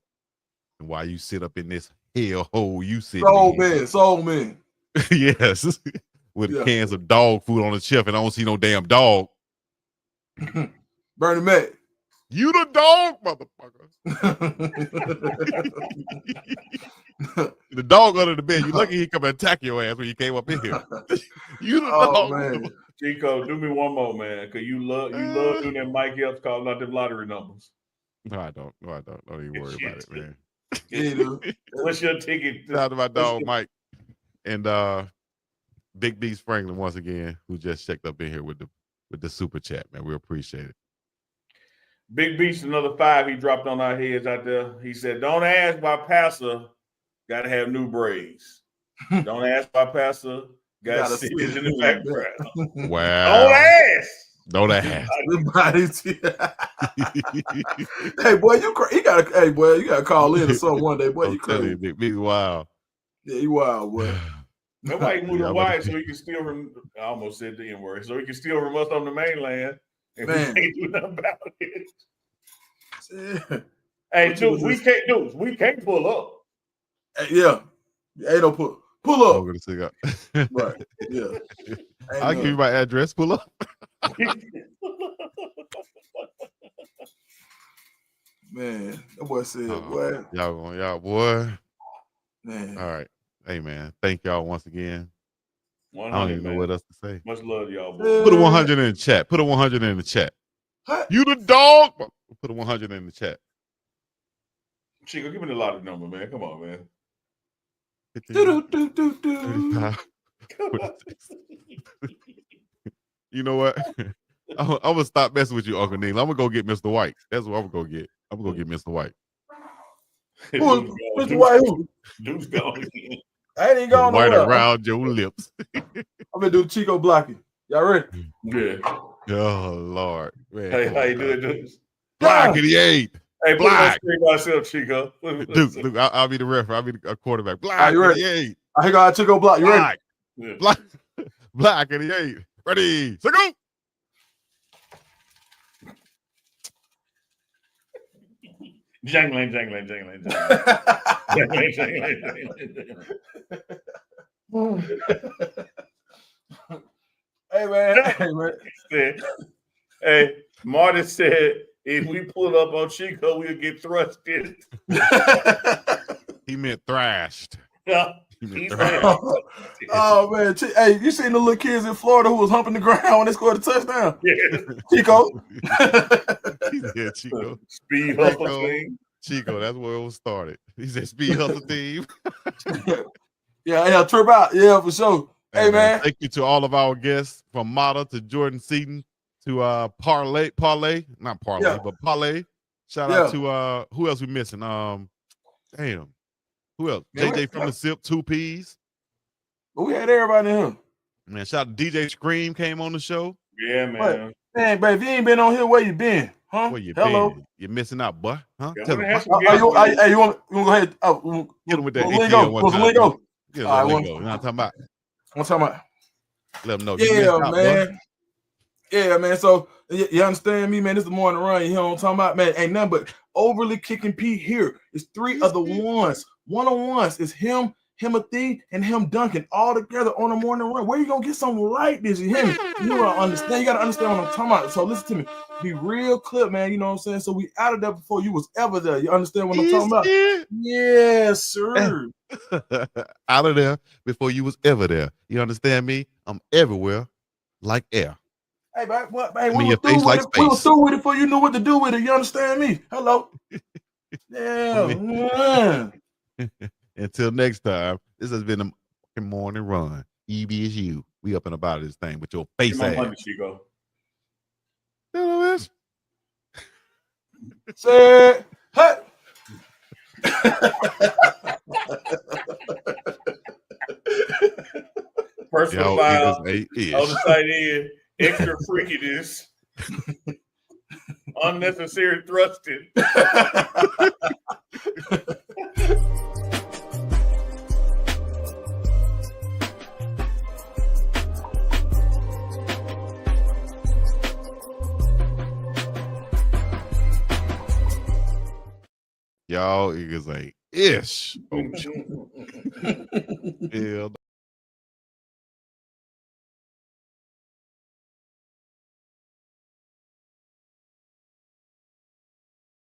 And while you sit up in this hellhole you sit in. Soul man. Yes. With cans of dog food on the shelf and I don't see no damn dog. Bernie Mac. You the dog, motherfucker. The dog under the bed. You lucky he come and attack your ass when you came up in here. You the dog. Man. Chico, do me one more, man, because you love doing that Mike Epps calling out them lottery numbers. No, I don't. Don't even worry about it, man. What's your ticket? Shout out to my dog Mike and Big Beast Franklin once again, who just checked up in here with the super chat, man. We appreciate it. Big Beast, another 5 he dropped on our heads out there. He said, don't ask why Pastor got to have new braids. Don't ask why Pastor got to sit in the background. Wow. Don't ask. Hey, boy, you gotta call in or something one day, boy. You crazy. Big wild. Yeah, you wild, boy. Nobody moved the wire so he can steal from. I almost said the N word. So he can steal from us on the mainland, and we can't do nothing about it. Hey, dudes, we can't pull up. Yeah, hey, don't pull up. Right. Yeah. I'll give you my address. Pull up. Man, that boy said, Uh-uh. "What, Y'all, boy. man?" All right. Hey, man. Thank y'all once again. I 100, don't even know man. what else to say. Much love, y'all. Yeah. Boys. Put a 100 in the chat. Put a 100 in the chat. Huh? You the dog. Put a 100 in the chat. Chico, give me the lottery number, man. Come on, man. 15, Do. 35, 46. You know what? I'm gonna stop messing with you, Uncle Neil. I'm gonna go get Mr. White. That's what I'm gonna go get. I'm gonna go get Mr. White. Who? Mr. White? Who? Dude's gone again. I ain't even going White nowhere. around your lips. I'm gonna do Chico blocking. Y'all ready? Yeah. Oh Lord, man. Hey, come how on, you dog. doing, dude? Black 88. Hey, put it on Black. screen by myself, Chico. Duke, I'll be the referee. I'll be a quarterback. Black Are you ready? 88. I got Chico block. You ready? Black. Black 88. Ready. So go. Jangling. Jangling. Hey man. Hey, Marty said if we pull up on Chico, we'll get thrusted. He meant thrashed. Yeah. He meant He's thrashed. Oh man, hey, you seen the little kids in Florida who was humping the ground when they scored a touchdown? Yeah. Chico. He said Chico. Speed hustle thing. Chico, that's where it was started. He said speed hustle team. Yeah, trip out. Yeah, for sure. Hey man. Thank you to all of our guests, from Mata to Jordan Seaton to Parlay, not Parlay, Yeah. but Parlay. Shout out to who else we missing? Damn. Who else? Man, JJ from the SIP, 2 Ps. But we had everybody in here. Man, shout out to DJ Scream came on the show. Yeah, man. What? Man, babe, if you ain't been on here, where you been? Huh? Where you Hello. been? You're missing out, boy. Huh? Yeah, Tell I'm him. gonna have Huh? some guests. Hey, you want to go ahead? Oh, Get him with that lingo. ATL one time. Lingo. Get All right, lingo. You know what I'm talking about? I'm talking about. Let him know. You Yeah, missed out, man. boy. Yeah, man. So you understand me, man? This is the morning run. You know what I'm talking about, man? Ain't nothing but overly kicking Pete here. It's 3 of the ones. One-on-ones. It's him, Timothy, and him Duncan all together on a morning run. Where you gonna get something like this? You hear me? You don't understand. You gotta understand what I'm talking about. So listen to me. Be real clear, man. You know what I'm saying? So we out of there before you was ever there. You understand what I'm talking about? Yes, sir. Out of there before you was ever there. You understand me? I'm everywhere like air. Hey, man, we mean, were your through face with like it. We were space. through with it before you knew what to do with it. You understand me? Hello. Yeah, man. Until next time, this has been a morning run. EB is you. We up and about this thing with your face Give my ass. money, Chico. You know this? Say, hey. Personal Yo, file. is On the site is extra freakiness. Unnecessary thrusting. Y'all is a ish. Oh, yeah.